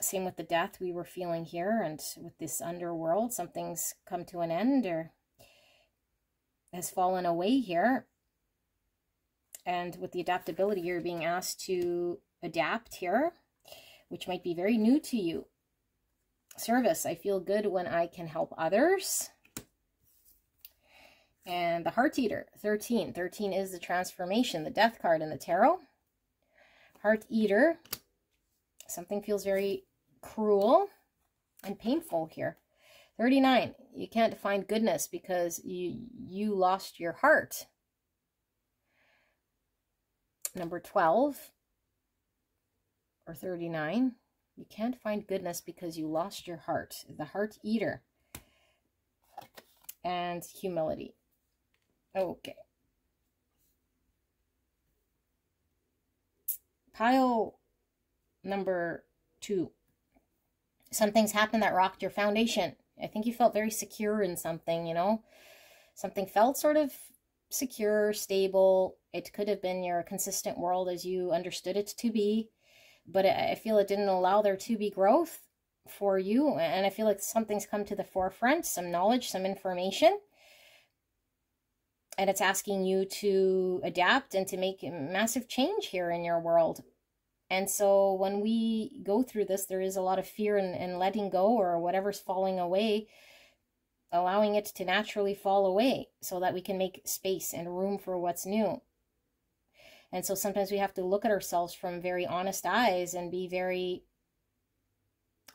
Same with the death we were feeling here, and with this underworld, something's come to an end or has fallen away here. And with the adaptability, you're being asked to adapt here, which might be very new to you. Service, I feel good when I can help others. And the Heart Eater, 13. 13 is the transformation, the Death card in the tarot. Heart Eater, something feels very cruel and painful here. 39, you can't find goodness because you lost your heart. Number 12, or 39, you can't find goodness because you lost your heart. The Heart Eater. And humility. Okay. Pile number 2. Something's happened that rocked your foundation. I think you felt very secure in something, you know. Something felt sort of secure, stable. It could have been your consistent world as you understood it to be. But I feel it didn't allow there to be growth for you. And I feel like something's come to the forefront, some knowledge, some information. And it's asking you to adapt and to make massive change here in your world. And so when we go through this, there is a lot of fear in letting go, or whatever's falling away, allowing it to naturally fall away so that we can make space and room for what's new. And so sometimes we have to look at ourselves from very honest eyes and be very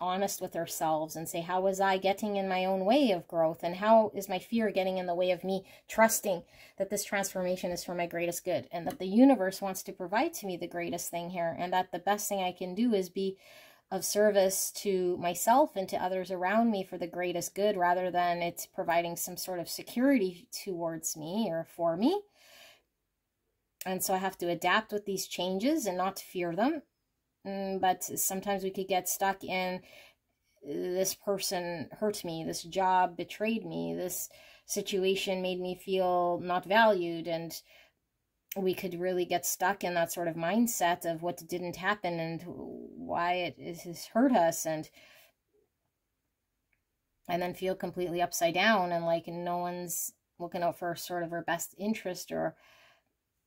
honest with ourselves and say, how was I getting in my own way of growth? And how is my fear getting in the way of me trusting that this transformation is for my greatest good, and that the universe wants to provide to me the greatest thing here, and that the best thing I can do is be of service to myself and to others around me for the greatest good, rather than it's providing some sort of security towards me or for me. And so I have to adapt with these changes and not fear them. But sometimes we could get stuck in, this person hurt me, this job betrayed me, this situation made me feel not valued, and we could really get stuck in that sort of mindset of what didn't happen and why it has hurt us, and then feel completely upside down and like no one's looking out for sort of our best interest, or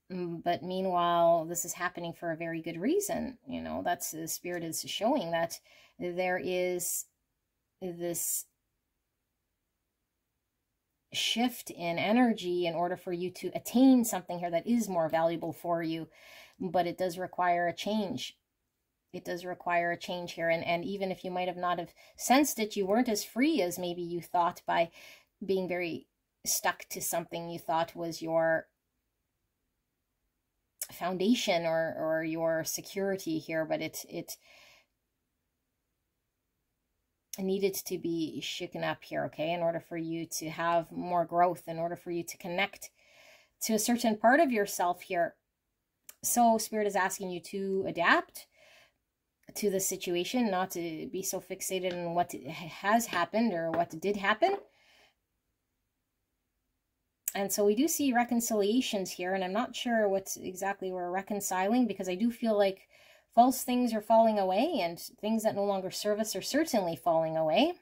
but meanwhile, this is happening for a very good reason. You know, that's the Spirit is showing that there is this shift in energy in order for you to attain something here that is more valuable for you. But it does require a change. It does require a change here. And even if you might have not have sensed it, you weren't as free as maybe you thought by being very stuck to something you thought was your foundation or your security here, but it needed to be shaken up here, okay, in order for you to have more growth, in order for you to connect to a certain part of yourself here. So Spirit is asking you to adapt to the situation, not to be so fixated on what has happened or what did happen. And so we do see reconciliations here, and I'm not sure what exactly we're reconciling, because I do feel like false things are falling away, and things that no longer serve us are certainly falling away.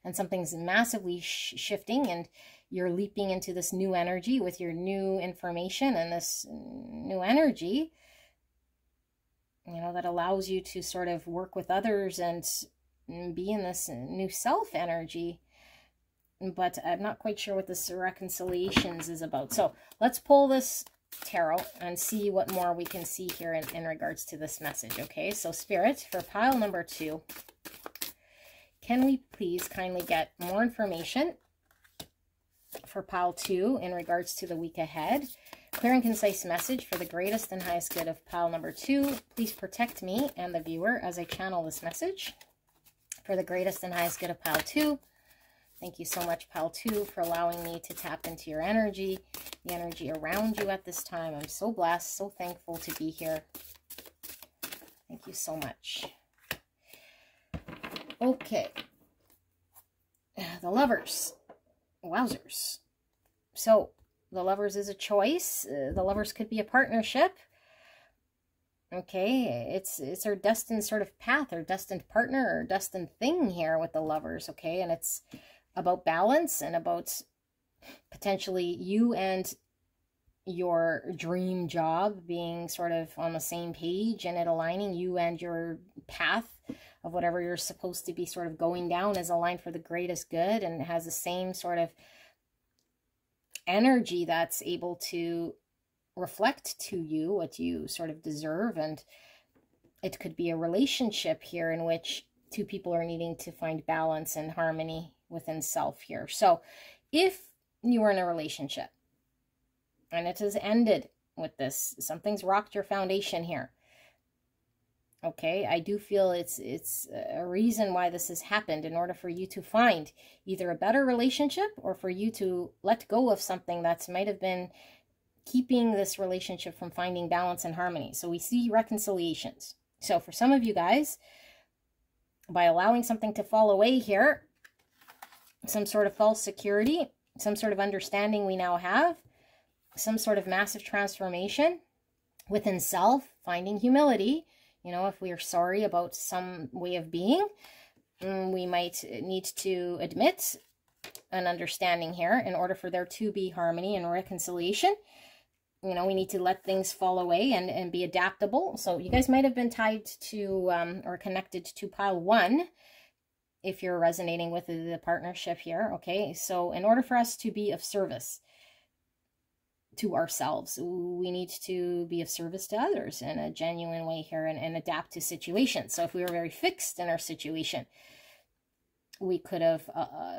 And something's massively shifting, and you're leaping into this new energy with your new information and this new energy, you know, that allows you to sort of work with others and be in this new self energy. But I'm not quite sure what this reconciliations is about. So let's pull this tarot and see what more we can see here in regards to this message. Okay, so Spirit, for pile number 2, can we please kindly get more information for pile 2 in regards to the week ahead? Clear and concise message for the greatest and highest good of pile number 2. Please protect me and the viewer as I channel this message for the greatest and highest good of pile 2. Thank you so much, pile 2, for allowing me to tap into your energy, the energy around you at this time. I'm so blessed, so thankful to be here. Thank you so much. Okay. The Lovers. Wowzers. So, the Lovers is a choice. The Lovers could be a partnership. Okay, it's our destined sort of path, or destined partner, or destined thing here with the Lovers, okay? And it's about balance and about potentially you and your dream job being sort of on the same page and it aligning, you and your path of whatever you're supposed to be sort of going down is aligned for the greatest good and has the same sort of energy that's able to reflect to you what you sort of deserve. And it could be a relationship here in which two people are needing to find balance and harmony within self here. So if you are in a relationship and it has ended with this, something's rocked your foundation here. Okay, I do feel it's a reason why this has happened, in order for you to find either a better relationship or for you to let go of something that might have been keeping this relationship from finding balance and harmony. So we see reconciliations. So for some of you guys, by allowing something to fall away here, some sort of false security, some sort of understanding we now have, some sort of massive transformation within self, finding humility. You know, if we are sorry about some way of being, we might need to admit an understanding here in order for there to be harmony and reconciliation. You know, we need to let things fall away and be adaptable. So you guys might have been tied to or connected to pile 1 if you're resonating with the partnership here. Okay, so in order for us to be of service to ourselves, we need to be of service to others in a genuine way here and adapt to situations. So if we were very fixed in our situation, we could have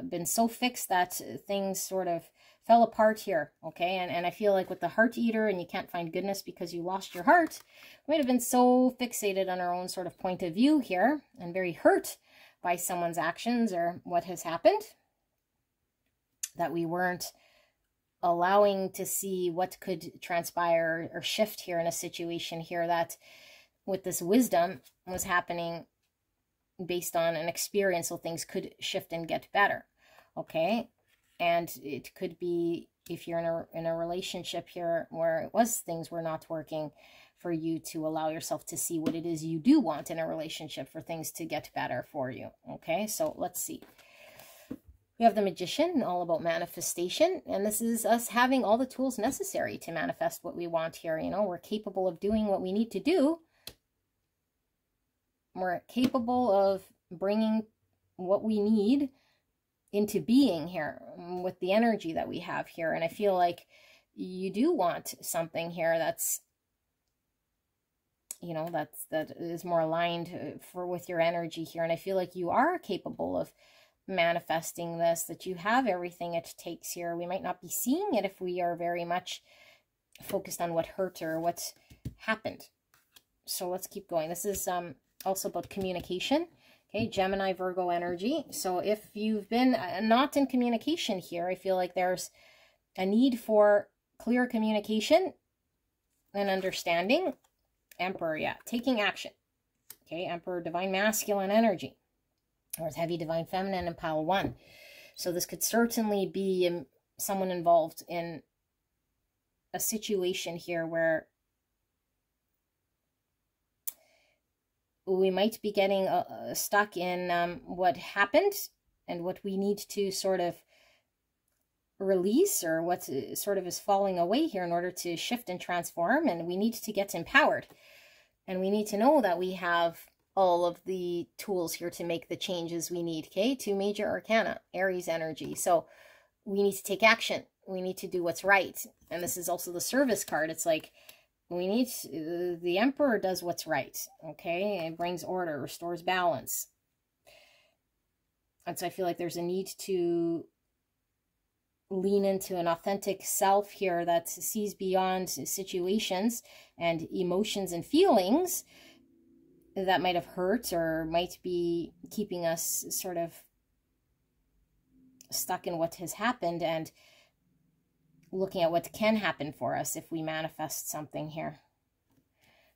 been so fixed that things sort of fell apart here. Okay, and I feel like with the heart eater and you can't find goodness because you lost your heart, we might have been so fixated on our own sort of point of view here and very hurt by someone's actions or what has happened that we weren't allowing to see what could transpire or shift here in a situation here, that with this wisdom was happening based on an experience, so things could shift and get better. Okay, and it could be if you're in a relationship here where things were not working, for you to allow yourself to see what it is you do want in a relationship for things to get better for you. Okay, so let's see. We have the Magician, all about manifestation, and this is us having all the tools necessary to manifest what we want here. You know, we're capable of doing what we need to do. We're capable of bringing what we need into being here with the energy that we have here. And I feel like you do want something here that's, you know, that is more aligned with your energy here. And I feel like you are capable of manifesting this, that you have everything it takes here. We might not be seeing it if we are very much focused on what hurt or what happened. So let's keep going. This is also about communication. Okay, Gemini, Virgo energy. So if you've been not in communication here, I feel like there's a need for clear communication and understanding. Emperor, yeah, taking action. Okay, Emperor, divine masculine energy. Or it's heavy divine feminine in pile 1. So this could certainly be someone involved in a situation here where we might be getting stuck in what happened and what we need to sort of release, or what sort of is falling away here in order to shift and transform. And we need to get empowered. And we need to know that we have all of the tools here to make the changes we need. Okay, 2 major arcana, Aries energy. So we need to take action. We need to do what's right. And this is also the service card. It's like we need, the Emperor does what's right. Okay, it brings order, restores balance. And so I feel like there's a need to lean into an authentic self here that sees beyond situations and emotions and feelings that might have hurt or might be keeping us sort of stuck in what has happened, and looking at what can happen for us if we manifest something here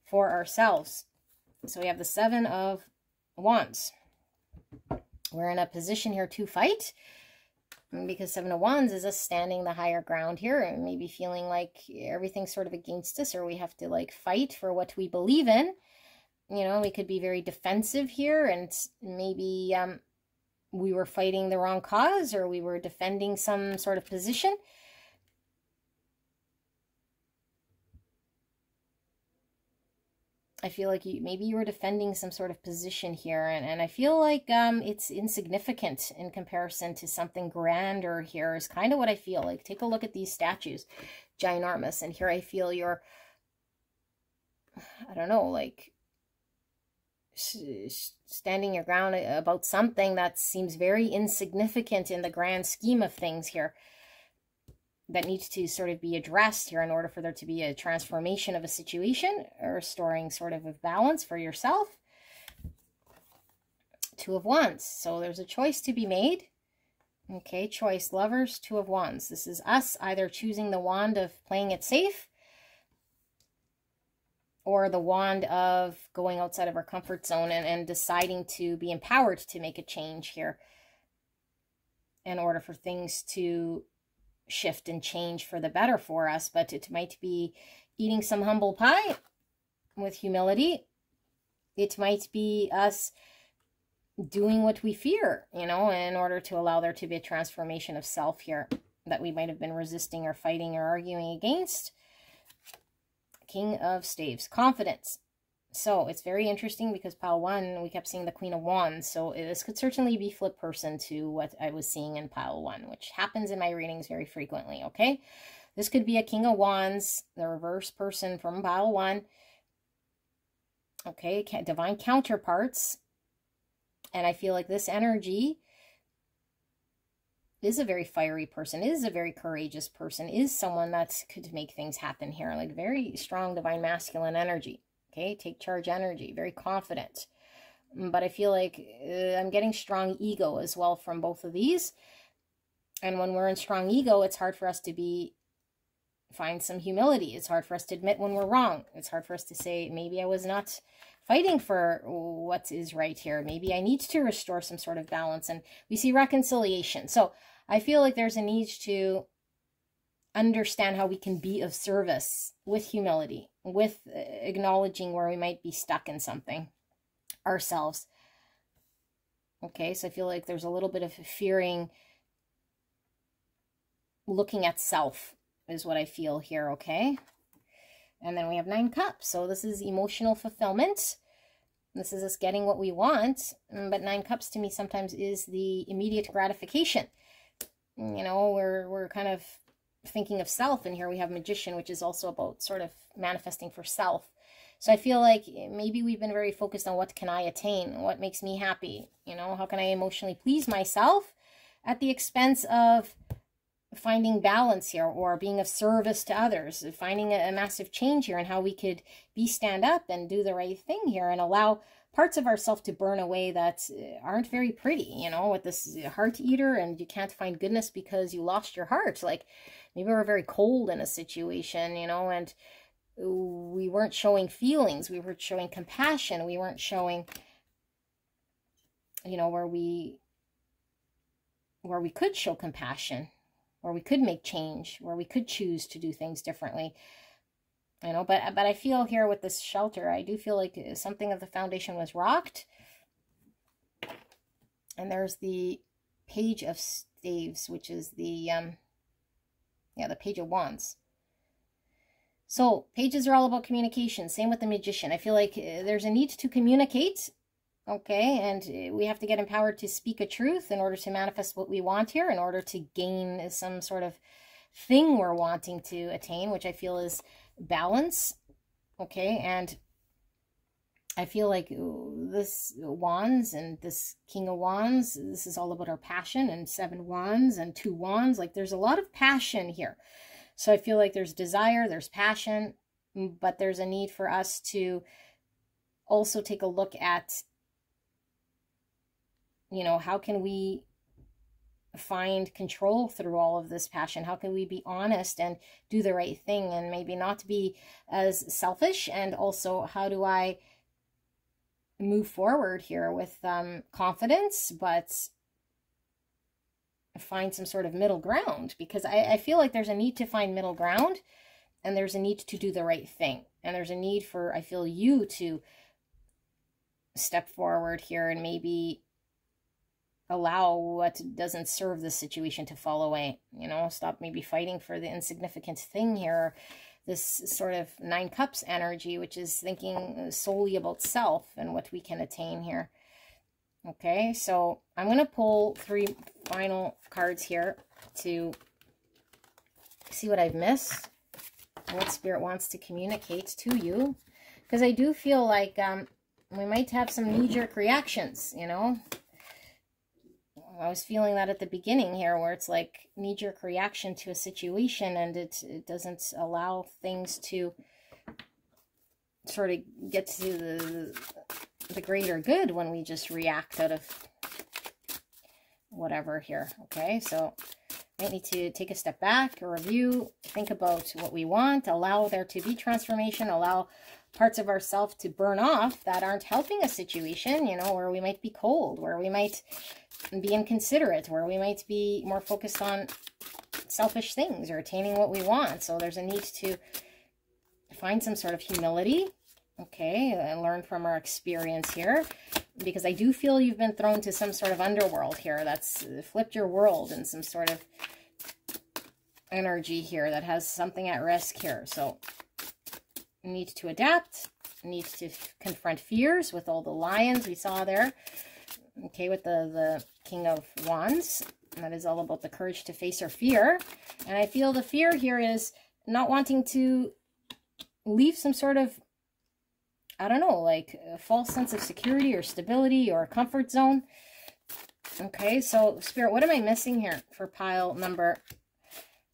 for ourselves. So we have the 7 of Wands. We're in a position here to fight, because 7 of Wands is us standing the higher ground here and maybe feeling like everything's sort of against us, or we have to like fight for what we believe in. You know, we could be very defensive here, and maybe we were fighting the wrong cause, or we were defending some sort of position. I feel like maybe you were defending some sort of position here, and I feel like it's insignificant in comparison to something grander here is kind of what I feel like. Take a look at these statues, ginormous, and here I feel you're, I don't know, like standing your ground about something that seems very insignificant in the grand scheme of things here, that needs to sort of be addressed here in order for there to be a transformation of a situation, or restoring sort of a balance for yourself. Two of Wands. So there's a choice to be made. Okay, choice, Lovers, Two of Wands. This is us either choosing the wand of playing it safe, or the wand of going outside of our comfort zone and deciding to be empowered to make a change here in order for things to shift and change for the better for us. But it might be eating some humble pie with humility. It might be us doing what we fear, you know, in order to allow there to be a transformation of self here that we might have been resisting or fighting or arguing against. King of Staves, confidence. So it's very interesting because pile 1, we kept seeing the Queen of Wands. So this could certainly be flip person to what I was seeing in pile 1, which happens in my readings very frequently, okay? This could be a King of Wands, the reverse person from pile 1. Okay, divine counterparts. And I feel like this energy is a very fiery person, is a very courageous person, is someone that could make things happen here. Like very strong divine masculine energy. Okay, take charge energy, very confident. But I feel like I'm getting strong ego as well from both of these. And when we're in strong ego, it's hard for us to find some humility. It's hard for us to admit when we're wrong. It's hard for us to say, maybe I was not fighting for what is right here. Maybe I need to restore some sort of balance. And we see reconciliation. So I feel like there's a need to understand how we can be of service with humility, with acknowledging where we might be stuck in something ourselves. Okay, so I feel like there's a little bit of fearing, looking at self is what I feel here, okay? And then we have 9 cups. So this is emotional fulfillment. This is us getting what we want. But 9 cups to me sometimes is the immediate gratification. You know, we're kind of thinking of self, and here we have Magician, which is also about sort of manifesting for self. So I feel like maybe we've been very focused on what can I attain, what makes me happy, you know, how can I emotionally please myself at the expense of finding balance here, or being of service to others, finding a massive change here, and how we could stand up and do the right thing here and allow parts of ourselves to burn away that aren't very pretty, you know, with this heart eater, and you can't find goodness because you lost your heart. Like maybe we're very cold in a situation, you know, and we weren't showing feelings, we were showing compassion, we weren't showing, you know, where we could show compassion, where we could make change, where we could choose to do things differently. You know, but I feel here with this shelter, I do feel like something of the foundation was rocked. And there's the Page of Staves, which is the Page of Wands. So pages are all about communication. Same with the Magician. I feel like there's a need to communicate. Okay, and we have to get empowered to speak a truth in order to manifest what we want here, in order to gain some sort of thing we're wanting to attain, which I feel is balance. Okay, and I feel like this Wands and this King of Wands, this is all about our passion, and 7 Wands and 2 Wands. Like there's a lot of passion here. So I feel like there's desire, there's passion, but there's a need for us to also take a look at, you know, how can we find control through all of this passion? How can we be honest and do the right thing and maybe not be as selfish? And also, how do I move forward here with confidence, but find some sort of middle ground? Because I feel like there's a need to find middle ground, and there's a need to do the right thing. And there's a need for, I feel, you to step forward here and maybe allow what doesn't serve the situation to fall away. You know, stop maybe fighting for the insignificant thing here, this sort of 9 cups energy, which is thinking solely about self and what we can attain here. Okay, so I'm going to pull 3 final cards here to see what I've missed and what Spirit wants to communicate to you. Because I do feel like we might have some knee-jerk reactions, you know. I was feeling that at the beginning here, where it's like knee-jerk reaction to a situation, and it doesn't allow things to sort of get to the greater good when we just react out of whatever here. Okay, so I need to take a step back, a review, think about what we want, allow there to be transformation, allow parts of ourselves to burn off that aren't helping a situation, you know, where we might be cold, where we might be inconsiderate, where we might be more focused on selfish things or attaining what we want. So there's a need to find some sort of humility, okay, and learn from our experience here, because I do feel you've been thrown to some sort of underworld here that's flipped your world in some sort of energy here that has something at risk here. So need to adapt, need to confront fears with all the lions we saw there, okay, with the King of Wands. That is all about the courage to face our fear. And I feel the fear here is not wanting to leave some sort of, I don't know, like a false sense of security or stability or comfort zone. Okay, so Spirit, what am I missing here for pile number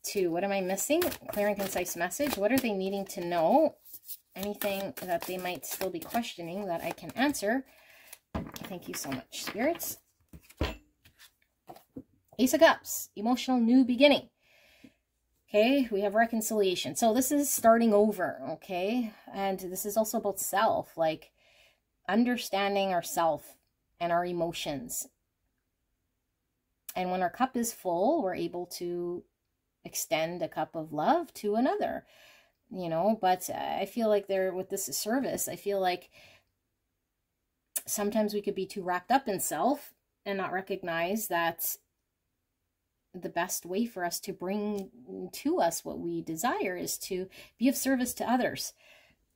2? What am I missing? Clear and concise message. What are they needing to know? Anything that they might still be questioning that I can answer. Thank you so much, spirits. Ace of Cups, emotional new beginning. Okay, we have reconciliation. So this is starting over, okay? And this is also about self, like understanding ourself and our emotions. And when our cup is full, we're able to extend a cup of love to another, you know. But I feel like with this service, I feel like sometimes we could be too wrapped up in self and not recognize that the best way for us to bring to us what we desire is to be of service to others.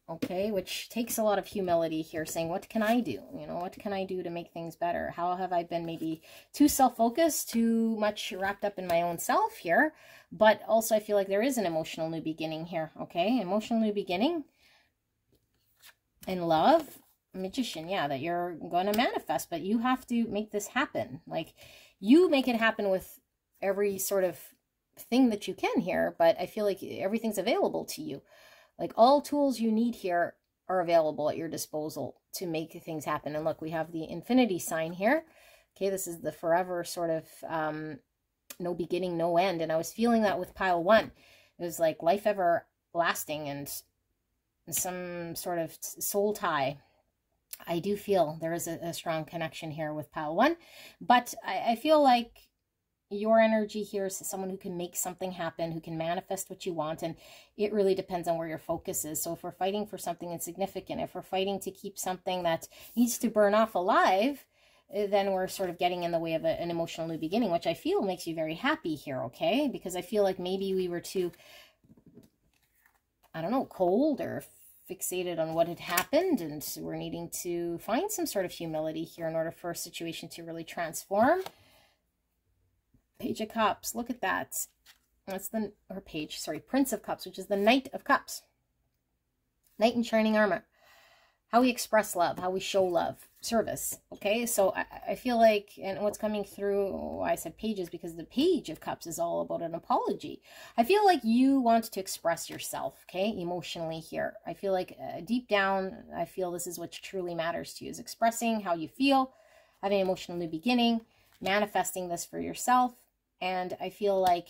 Okay, which takes a lot of humility here, saying, what can I do? You know, what can I do to make things better? How have I been maybe too self-focused, too much wrapped up in my own self here? But also I feel like there is an emotional new beginning here, okay? Emotional new beginning in love. Magician, yeah, that you're going to manifest, but you have to make this happen. Like, you make it happen with every sort of thing that you can here, but I feel like everything's available to you. Like, all tools you need here are available at your disposal to make things happen. And look, we have the infinity sign here. Okay, this is the forever sort of no beginning, no end. And I was feeling that with pile 1. It was like life everlasting and some sort of soul tie. I do feel there is a strong connection here with pile 1. But I feel like your energy here is someone who can make something happen, who can manifest what you want, and it really depends on where your focus is. So if we're fighting for something insignificant, if we're fighting to keep something that needs to burn off alive, then we're sort of getting in the way of an emotional new beginning, which I feel makes you very happy here, okay? Because I feel like maybe we were too, I don't know, cold or fixated on what had happened, and we're needing to find some sort of humility here in order for a situation to really transform. Page of Cups, look at that. That's the, or page, sorry, Prince of Cups, which is the Knight of Cups. Knight in shining armor. How we express love, how we show love, service. Okay, so I feel like, and what's coming through, I said pages because the Page of Cups is all about an apology. I feel like you want to express yourself, okay, emotionally here. I feel like deep down, I feel this is what truly matters to you, is expressing how you feel, having an emotional new beginning, manifesting this for yourself. And I feel like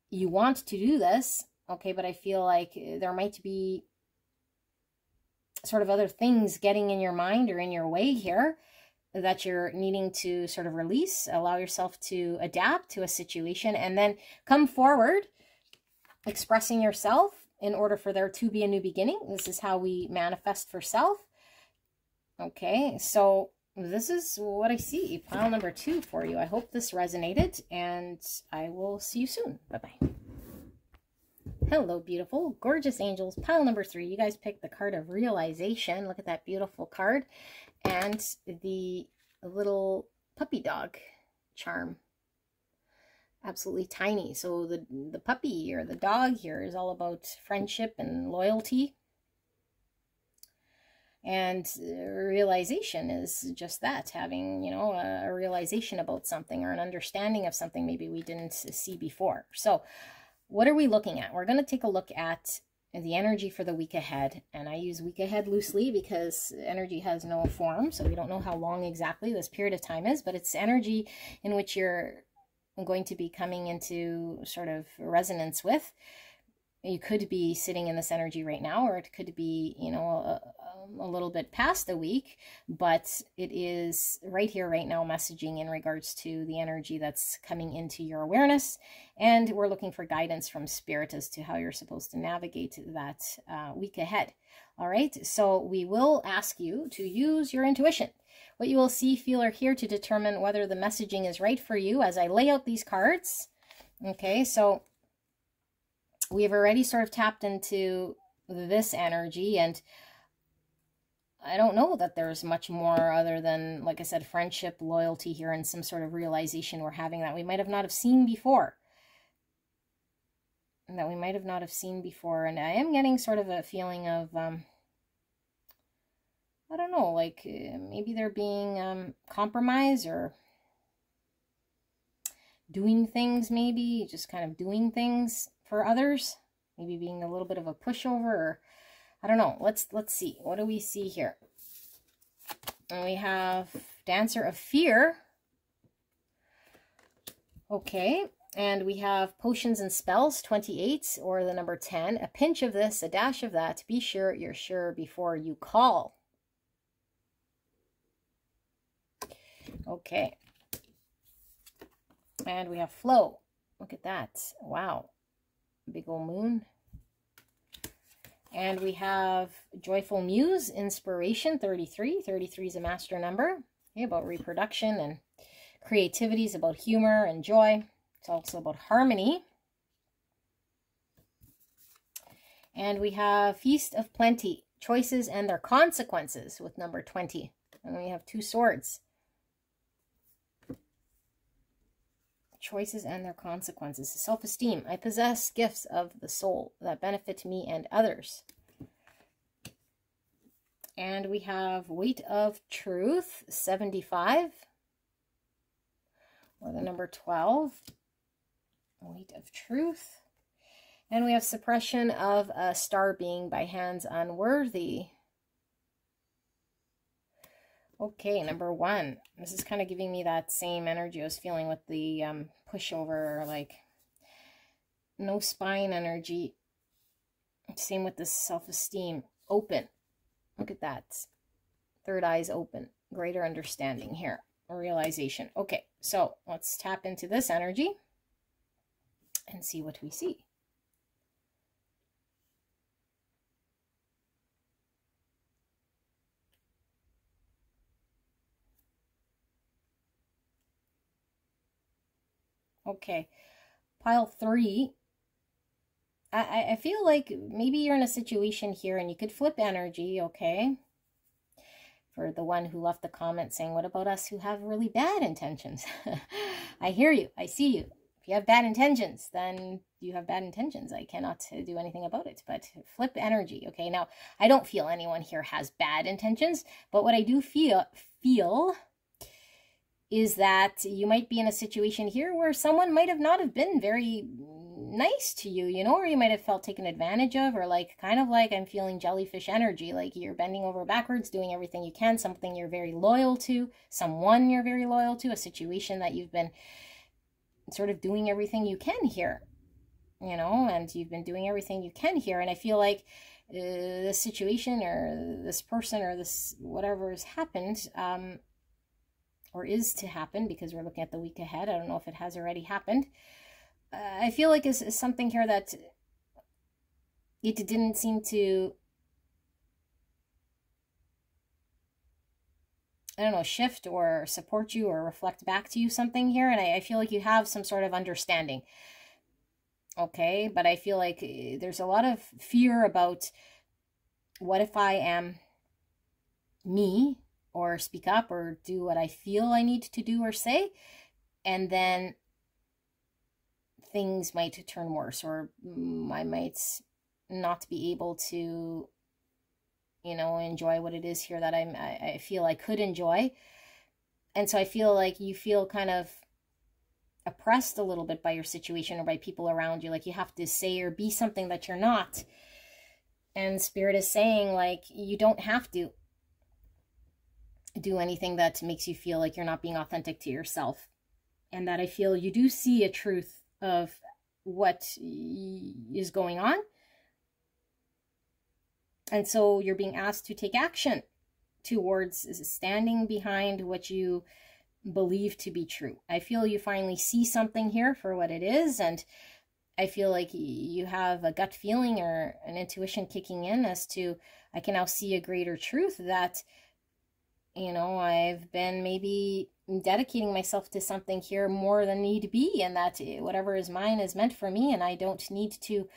you want to do this, okay, but I feel like there might be sort of other things getting in your mind or in your way here that you're needing to sort of release, allow yourself to adapt to a situation, and then come forward expressing yourself in order for there to be a new beginning. This is how we manifest for self. Okay, so this is what I see. Pile number 2 for you. I hope this resonated, and I will see you soon. Bye-bye. Hello, beautiful, gorgeous angels. Pile number 3. You guys picked the card of realization. Look at that beautiful card. And the little puppy dog charm. Absolutely tiny. So the puppy or the dog here is all about friendship and loyalty. And realization is just that, having, you know, a realization about something or an understanding of something maybe we didn't see before. So what are we looking at? We're going to take a look at the energy for the week ahead. And I use week ahead loosely because energy has no form. So we don't know how long exactly this period of time is, but it's energy in which you're going to be coming into sort of resonance with. You could be sitting in this energy right now, or it could be, you know, a little bit past the week, but it is right here, right now, messaging in regards to the energy that's coming into your awareness. And we're looking for guidance from spirit as to how you're supposed to navigate that week ahead. All right. So we will ask you to use your intuition. What you will see, feel, or hear to determine whether the messaging is right for you as I lay out these cards. Okay. So we've already sort of tapped into this energy, and I don't know that there's much more other than, like I said, friendship, loyalty here, and some sort of realization we're having that we might have not have seen before. And that we might have not have seen before. And I am getting sort of a feeling of, I don't know, like maybe they're being compromised or doing things, maybe just kind of doing things for others, maybe being a little bit of a pushover, or I don't know. Let's see. What do we see here? And we have Dancer of Fear. Okay. And we have Potions and Spells, 28, or the number 10. A pinch of this, a dash of that. Be sure you're sure before you call. Okay. And we have Flow. Look at that. Wow. Big old moon. And we have Joyful Muse, Inspiration, 33. 33 is a master number. Okay, about reproduction and creativity, is about humor and joy. It's also about harmony. And we have Feast of Plenty, Choices and Their Consequences, with number 20. And we have 2 swords. Choices and their consequences. Self-esteem. I possess gifts of the soul that benefit me and others. And we have Weight of Truth, 75. Or the number 12. Weight of Truth. And we have Suppression of a Star Being by Hands Unworthy. Okay, number 1. This is kind of giving me that same energy I was feeling with the pushover, like no spine energy. Same with the self-esteem. Open. Look at that. Third eye's open. Greater understanding here. Realization. Okay, so let's tap into this energy and see what we see. Okay, pile 3. I feel like maybe you're in a situation here and you could flip energy, okay? For the one who left the comment saying, what about us who have really bad intentions? I hear you. I see you. If you have bad intentions, then you have bad intentions. I cannot do anything about it, but flip energy, okay? Now, I don't feel anyone here has bad intentions, but what I do feel is that you might be in a situation here where someone might have not have been very nice to you, you know, or you might have felt taken advantage of, or like kind of like I'm feeling jellyfish energy, like you're bending over backwards, doing everything you can, something you're very loyal to, someone you're very loyal to, a situation that you've been sort of doing everything you can here, you know, and you've been doing everything you can here. And I feel like this situation or this person or this whatever has happened, or is to happen, because we're looking at the week ahead. I don't know if it has already happened. I feel like is something here that it didn't seem to, I don't know, shift or support you or reflect back to you something here. And I feel like you have some sort of understanding. Okay, but I feel like there's a lot of fear about what if I am me, or speak up or do what I feel I need to do or say, and then things might turn worse, or I might not be able to, enjoy what it is here that I feel I could enjoy. And so I feel like you feel kind of oppressed a little bit by your situation or by people around you. Like you have to say or be something that you're not. And Spirit is saying, like, you don't have to do anything that makes you feel like you're not being authentic to yourself. And that I feel you do see a truth of what is going on. And so you're being asked to take action towards standing behind what you believe to be true. I feel you finally see something here for what it is, and I feel like you have a gut feeling or an intuition kicking in as to, I can now see a greater truth that, I've been maybe dedicating myself to something here more than need be, and that whatever is mine is meant for me, and I don't need to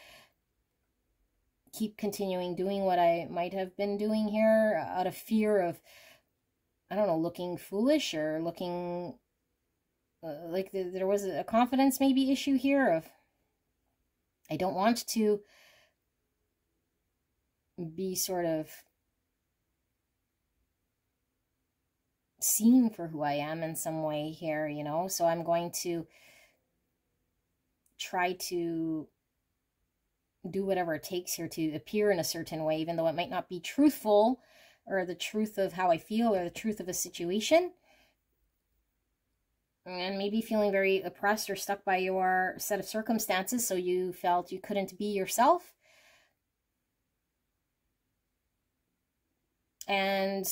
keep continuing doing what I might have been doing here out of fear of, I don't know, looking foolish or looking like there was a confidence maybe issue here of, I don't want to be sort of seen for who I am in some way here, so I'm going to try to do whatever it takes here to appear in a certain way, even though it might not be truthful or the truth of how I feel or the truth of a situation. And maybe feeling very oppressed or stuck by your set of circumstances, so you felt you couldn't be yourself. And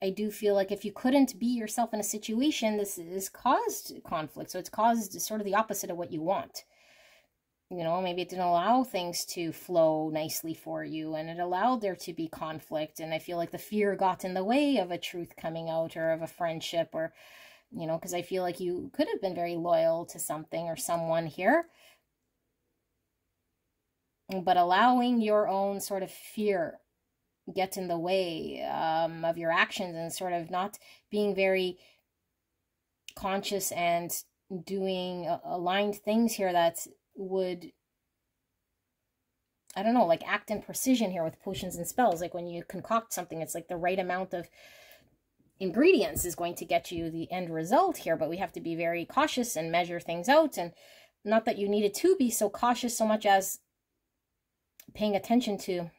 I do feel like if you couldn't be yourself in a situation, this has caused conflict. So it's caused sort of the opposite of what you want. Maybe it didn't allow things to flow nicely for you, and it allowed there to be conflict. And I feel like the fear got in the way of a truth coming out, or of a friendship, or, because I feel like you could have been very loyal to something or someone here. But allowing your own sort of fear get in the way of your actions, and sort of not being very conscious and doing aligned things here that would, I don't know, like act in precision here with potions and spells. Like when you concoct something, it's like the right amount of ingredients is going to get you the end result here, but we have to be very cautious and measure things out. And not that you needed to be so cautious so much as paying attention to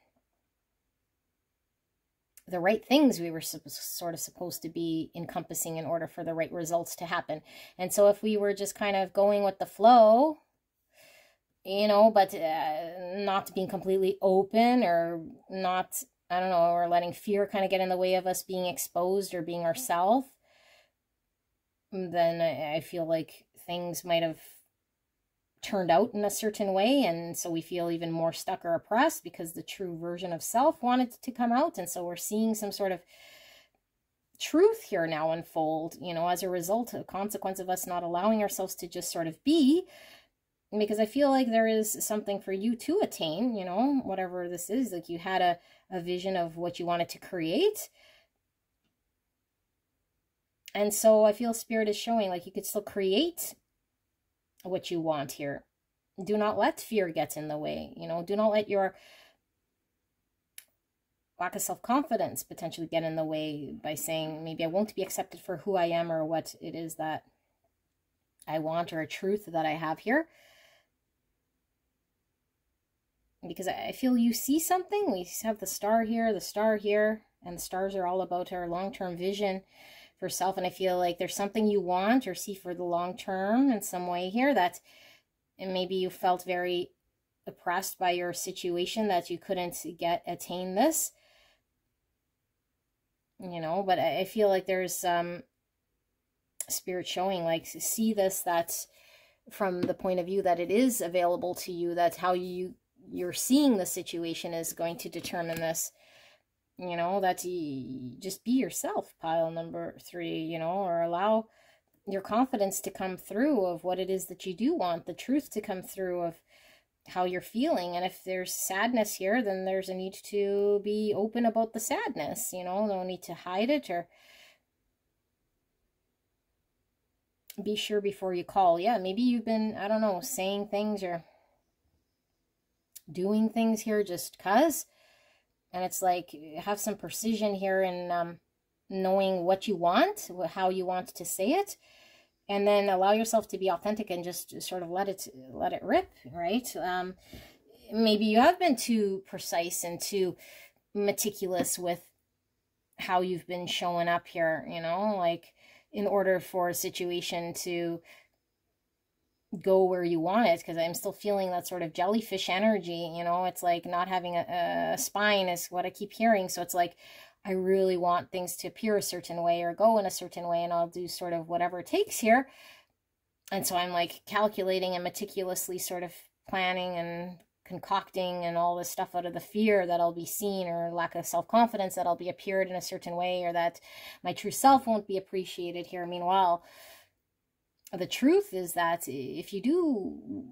the right things we were sort of supposed to be encompassing in order for the right results to happen. And so if we were just kind of going with the flow, but not being completely open, or not, I don't know, or letting fear kind of get in the way of us being exposed or being ourselves, then I feel like things might have turned out in a certain way, and so we feel even more stuck or oppressed because the true version of self wanted to come out. And so we're seeing some sort of truth here now unfold, as a result, a consequence of us not allowing ourselves to just sort of be. Because I feel like there is something for you to attain, whatever this is. Like you had a vision of what you wanted to create. And so I feel Spirit is showing like you could still create what you want here. Do not let fear get in the way. Do not let your lack of self-confidence potentially get in the way by saying, maybe I won't be accepted for who I am or what it is that I want, or a truth that I have here. Because I feel you see something. We have the star here, and the stars are all about our long-term vision for self. And I feel like there's something you want or see for the long term in some way here, that maybe you felt very oppressed by your situation, that you couldn't attain this, but I feel like there's Spirit showing, like, see this, that's from the point of view that it is available to you, that's how you're seeing the situation is going to determine this. That you just be yourself, pile number 3, or allow your confidence to come through of what it is that you do want, the truth to come through of how you're feeling. And if there's sadness here, then there's a need to be open about the sadness, you know, no need to hide it or be sure before you call. Yeah, maybe you've been, I don't know, saying things or doing things here just cuz. And it's like, have some precision here in knowing what you want, how you want to say it. And then allow yourself to be authentic and just sort of let it rip, right? Maybe you have been too precise and too meticulous with how you've been showing up here, you know, like in order for a situation to go where you want it, because I'm still feeling that sort of jellyfish energy, you know, it's like not having a spine is what I keep hearing. So it's like, I really want things to appear a certain way or go in a certain way, and I'll do sort of whatever it takes here. And so I'm like calculating and meticulously sort of planning and concocting and all this stuff out of the fear that I'll be seen, or lack of self-confidence that I'll be appeared in a certain way, or that my true self won't be appreciated here. Meanwhile, the truth is that if you do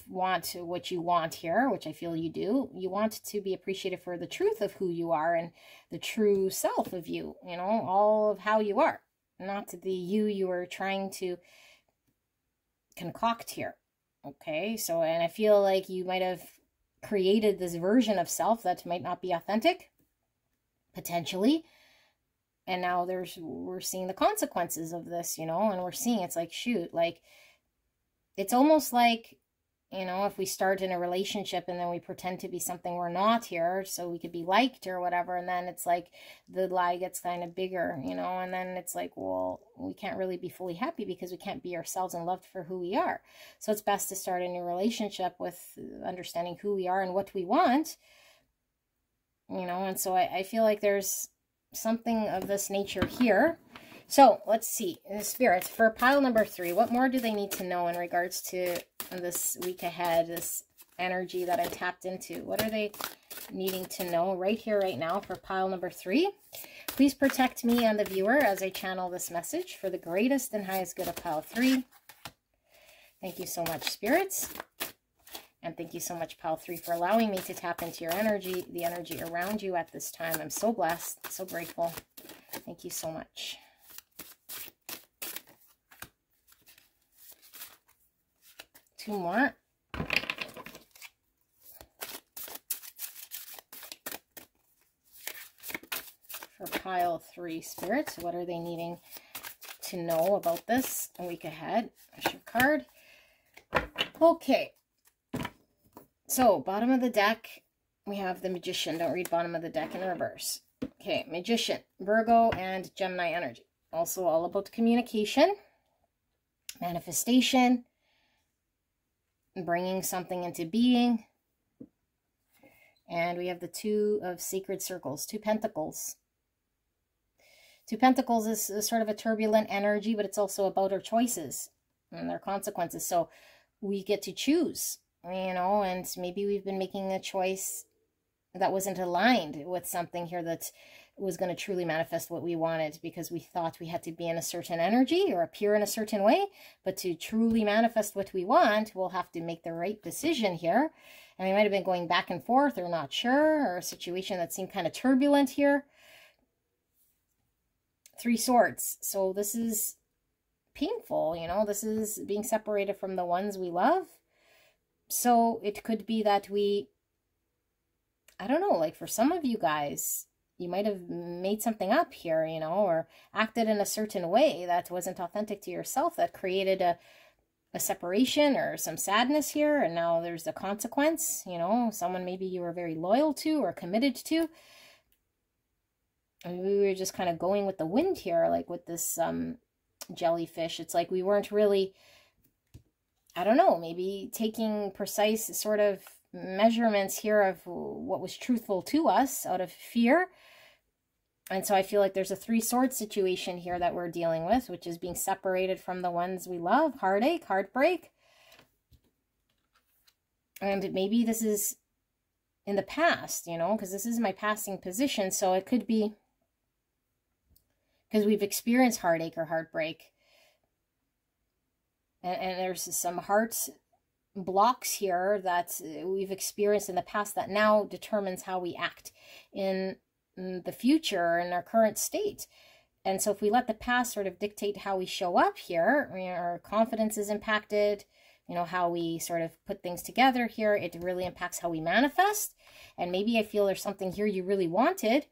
want what you want here, which I feel you do, you want to be appreciated for the truth of who you are and the true self of you, you know, all of how you are, not the you are trying to concoct here. Okay, so, and I feel like you might have created this version of self that might not be authentic, potentially. And now we're seeing the consequences of this, you know, and we're seeing, it's like, shoot, like, it's almost like, you know, if we start in a relationship and then we pretend to be something we're not here, so we could be liked or whatever, and then it's like the lie gets kind of bigger, you know, and then it's like, well, we can't really be fully happy because we can't be ourselves and loved for who we are. So it's best to start a new relationship with understanding who we are and what we want, you know. And so I feel like there's something of this nature here. So let's see, the spirits for pile number 3, what more do they need to know in regards to this week ahead, this energy that I tapped into? What are they needing to know right here, right now for pile number 3? Please protect me and the viewer as I channel this message for the greatest and highest good of pile 3. Thank you so much, spirits. And thank you so much, pile 3, for allowing me to tap into your energy, the energy around you at this time. I'm so blessed, so grateful. Thank you so much. Two more. For pile 3, spirits, what are they needing to know about this a week ahead? There's your card. Okay. So, bottom of the deck, we have the Magician. Don't read bottom of the deck in reverse. Okay, Magician, Virgo, and Gemini energy. Also all about communication, manifestation, bringing something into being. And we have the 2 of sacred circles, 2 pentacles. 2 pentacles is sort of a turbulent energy, but it's also about our choices and their consequences. So we get to choose, you know, and maybe we've been making a choice that wasn't aligned with something here that was going to truly manifest what we wanted, because we thought we had to be in a certain energy or appear in a certain way. But to truly manifest what we want, we'll have to make the right decision here. And we might have been going back and forth or not sure, or a situation that seemed kind of turbulent here. 3 swords. So this is painful, you know, this is being separated from the ones we love. So it could be that I don't know, like for some of you guys, you might have made something up here, you know, or acted in a certain way that wasn't authentic to yourself, that created a separation or some sadness here. And now there's a consequence, you know, someone maybe you were very loyal to or committed to. And we were just kind of going with the wind here, like with this jellyfish. It's like we weren't really, I don't know, maybe taking precise sort of measurements here of what was truthful to us out of fear. And so I feel like there's a 3 swords situation here that we're dealing with, which is being separated from the ones we love, heartache, heartbreak. And maybe this is in the past, you know, because this is my passing position. So it could be because we've experienced heartache or heartbreak. And there's some heart blocks here that we've experienced in the past that now determines how we act in the future, in our current state. And so if we let the past sort of dictate how we show up here, our confidence is impacted, how we sort of put things together here. It really impacts how we manifest. And maybe I feel there's something here you really wanted,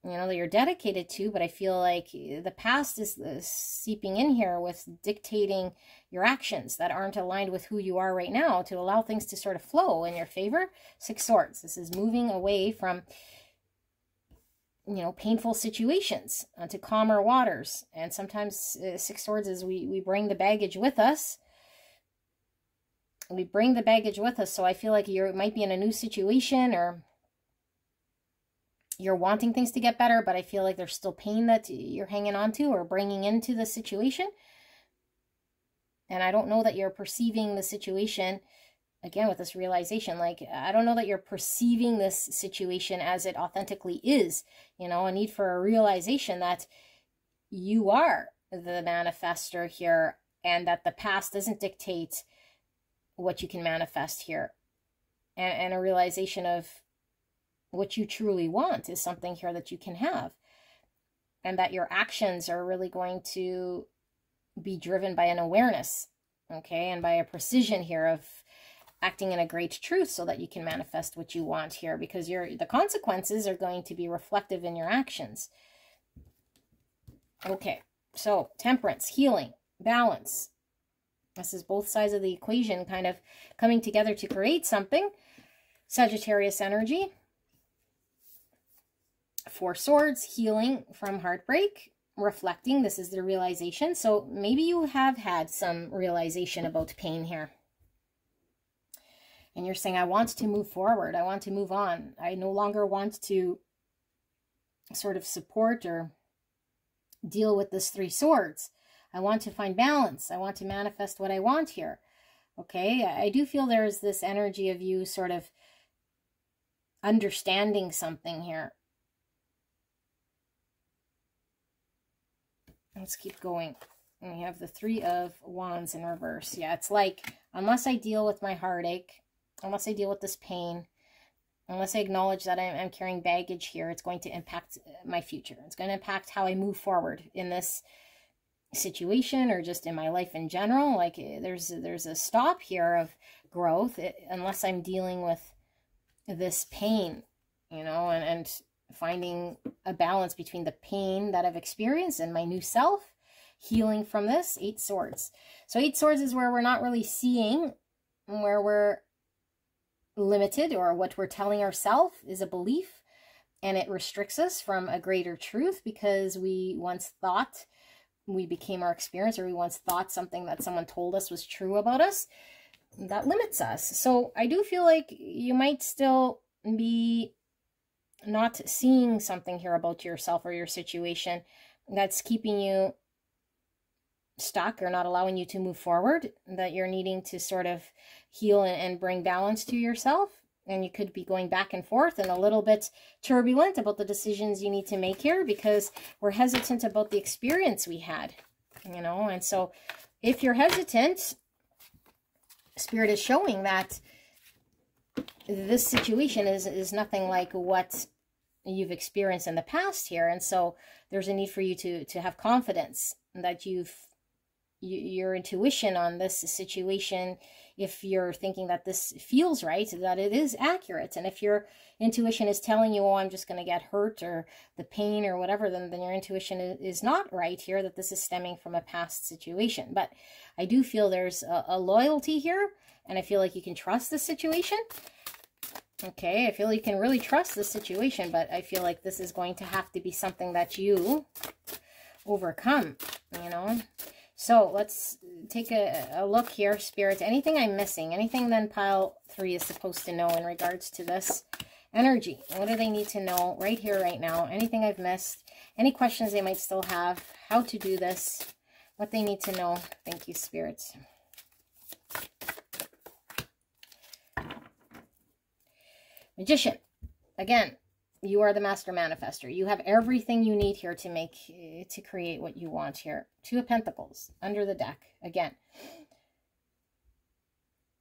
that you're dedicated to, but I feel like the past is seeping in here with dictating your actions that aren't aligned with who you are right now to allow things to sort of flow in your favor. 6 Swords. This is moving away from, painful situations onto calmer waters. And sometimes 6 Swords is we bring the baggage with us. We bring the baggage with us. So I feel like you might be in a new situation, or you're wanting things to get better, but I feel like there's still pain that you're hanging on to or bringing into the situation. And I don't know that you're perceiving the situation, again, with this realization, like, I don't know that you're perceiving this situation as it authentically is, a need for a realization that you are the manifester here, and that the past doesn't dictate what you can manifest here. And a realization of what you truly want is something here that you can have, and that your actions are really going to be driven by an awareness, okay, and by a precision here of acting in a great truth so that you can manifest what you want here, because the consequences are going to be reflective in your actions. Okay, so temperance, healing, balance. This is both sides of the equation kind of coming together to create something. Sagittarius energy. 4 Swords, healing from heartbreak, reflecting. This is the realization. So maybe you have had some realization about pain here. And you're saying, I want to move forward. I want to move on. I no longer want to sort of support or deal with this 3 Swords. I want to find balance. I want to manifest what I want here. Okay, I do feel there's this energy of you sort of understanding something here. Let's keep going. And we have the 3 of Wands in reverse. Yeah, it's like, unless I deal with my heartache, unless I deal with this pain, unless I acknowledge that I'm carrying baggage here, it's going to impact my future. It's going to impact how I move forward in this situation, or just in my life in general. Like, there's a stop here of growth unless I'm dealing with this pain, and finding a balance between the pain that I've experienced and my new self, healing from this. 8 Swords. So 8 Swords is where we're not really seeing, where we're limited, or what we're telling ourselves is a belief, and it restricts us from a greater truth, because we once thought we became our experience, or we once thought something that someone told us was true about us. That limits us. So I do feel like you might still be not seeing something here about yourself or your situation that's keeping you stuck or not allowing you to move forward, that you're needing to sort of heal and bring balance to yourself. And you could be going back and forth and a little bit turbulent about the decisions you need to make here, because we're hesitant about the experience we had, and so if you're hesitant, Spirit is showing that this situation is nothing like what you've experienced in the past here. And so there's a need for you to have confidence that your intuition on this situation, if you're thinking that this feels right, that it is accurate. And if your intuition is telling you, oh, I'm just going to get hurt, or the pain or whatever, then your intuition is not right here, that this is stemming from a past situation. But I do feel there's a loyalty here, and I feel like you can trust the situation. Okay, I feel you can really trust the situation, but I feel like this is going to have to be something that you overcome, So let's take a look here, Spirit. Anything I'm missing? Anything then pile 3 is supposed to know in regards to this energy? What do they need to know right here, right now? Anything I've missed? Any questions they might still have? How to do this? What they need to know? Thank you, Spirit. Magician. Again, you are the master manifester. You have everything you need here to create what you want here. 2 of Pentacles under the deck. Again,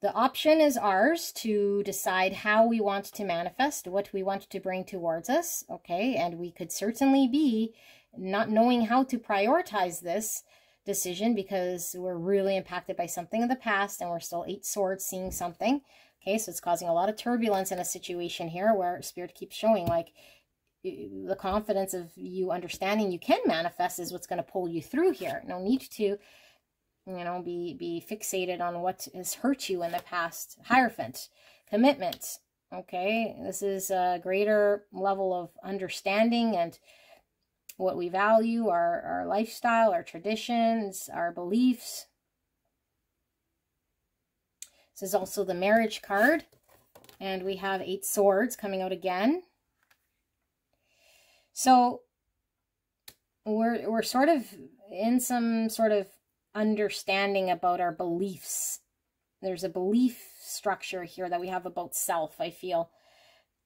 The option is ours to decide how we want to manifest, what we want to bring towards us, okay? And we could certainly be not knowing how to prioritize this decision because we're really impacted by something in the past and we're still 8 swords seeing something. Okay, so it's causing a lot of turbulence in a situation here where Spirit keeps showing like the confidence of you understanding you can manifest is what's going to pull you through here. No need to, you know, be fixated on what has hurt you in the past. Hierophant, commitment. Okay, this is a greater level of understanding and what we value, our lifestyle, our traditions, our beliefs. This is also the marriage card. And we have 8 swords coming out again. So we're sort of in some sort of understanding about our beliefs. There's a belief structure here that we have about self, I feel,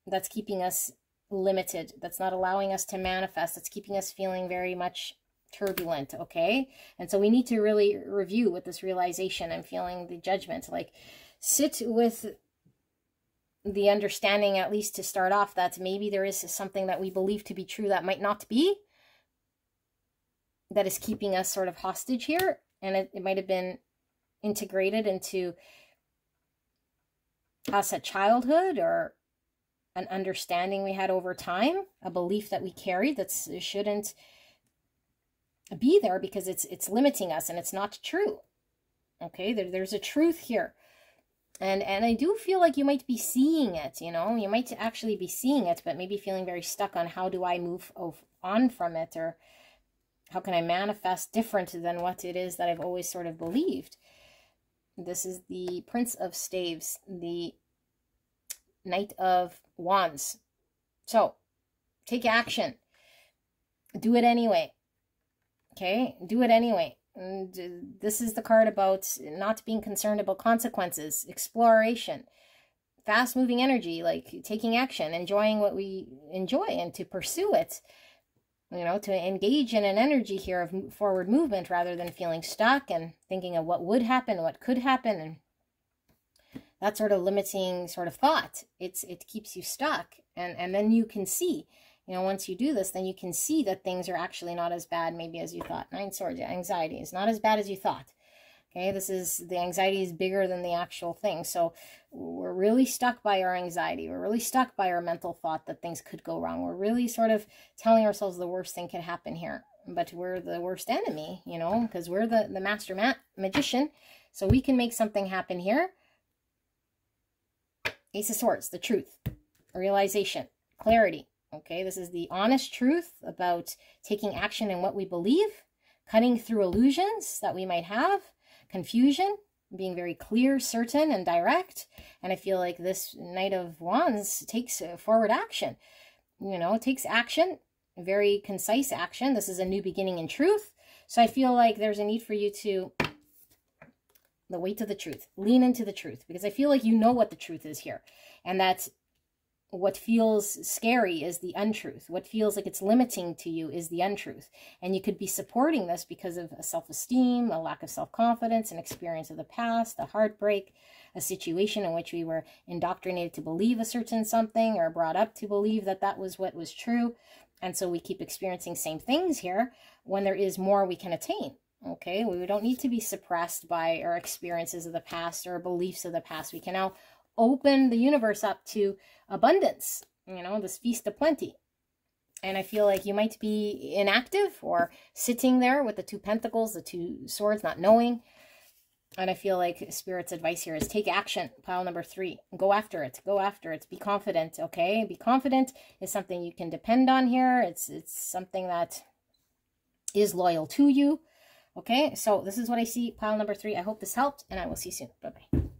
that's keeping us limited, that's not allowing us to manifest, that's keeping us feeling very much turbulent, okay? And so we need to really review with this realization. I'm feeling the judgment, like sit with the understanding, at least to start off, that maybe there is something that we believe to be true that might not be, that is keeping us sort of hostage here. And it might have been integrated into us at childhood, or an understanding we had over time, a belief that we carried that shouldn't be there because it's limiting us and it's not true. Okay, there's a truth here. And I do feel like you might be seeing it, you know, you might actually be seeing it, but maybe feeling very stuck on how do I move on from it, or how can I manifest different than what it is that I've always sort of believed. This is the Prince of Staves, the Knight of Wands. So take action. Do it anyway. Okay, do it anyway. And this is the card about not being concerned about consequences, exploration, fast-moving energy, like taking action, enjoying what we enjoy and to pursue it. You know, to engage in an energy here of forward movement rather than feeling stuck and thinking of what would happen, what could happen, and that sort of limiting sort of thought. It keeps you stuck. And then you can see, you know, once you do this, then you can see that things are actually not as bad maybe as you thought. 9 swords, anxiety is not as bad as you thought. Okay, this is, the anxiety is bigger than the actual thing. So we're really stuck by our anxiety. We're really stuck by our mental thought that things could go wrong. We're really sort of telling ourselves the worst thing could happen here. But we're the worst enemy, you know, because we're the master magician. So we can make something happen here. Ace of Swords, the truth, realization, clarity. Okay, this is the honest truth about taking action in what we believe, cutting through illusions that we might have, confusion, being very clear, certain, and direct. And I feel like this Knight of Wands takes forward action. You know, takes action, very concise action. This is a new beginning in truth. So I feel like there's a need for you to, the weight of the truth, lean into the truth, because I feel like you know what the truth is here. And that what feels scary is the untruth. What feels like it's limiting to you is the untruth. And you could be supporting this because of a self-esteem, a lack of self-confidence, an experience of the past, a heartbreak, a situation in which we were indoctrinated to believe a certain something or brought up to believe that that was what was true. And so we keep experiencing same things here when there is more we can attain. Okay, we don't need to be suppressed by our experiences of the past or beliefs of the past. We can now open the universe up to abundance, you know, this feast of plenty. And I feel like you might be inactive or sitting there with the 2 pentacles, the 2 swords, not knowing. And I feel like Spirit's advice here is take action, pile number 3. Go after it. Go after it. Be confident, okay? Be confident is something you can depend on here. It's something that is loyal to you. Okay, so this is what I see, pile number 3. I hope this helped, and I will see you soon. Bye-bye.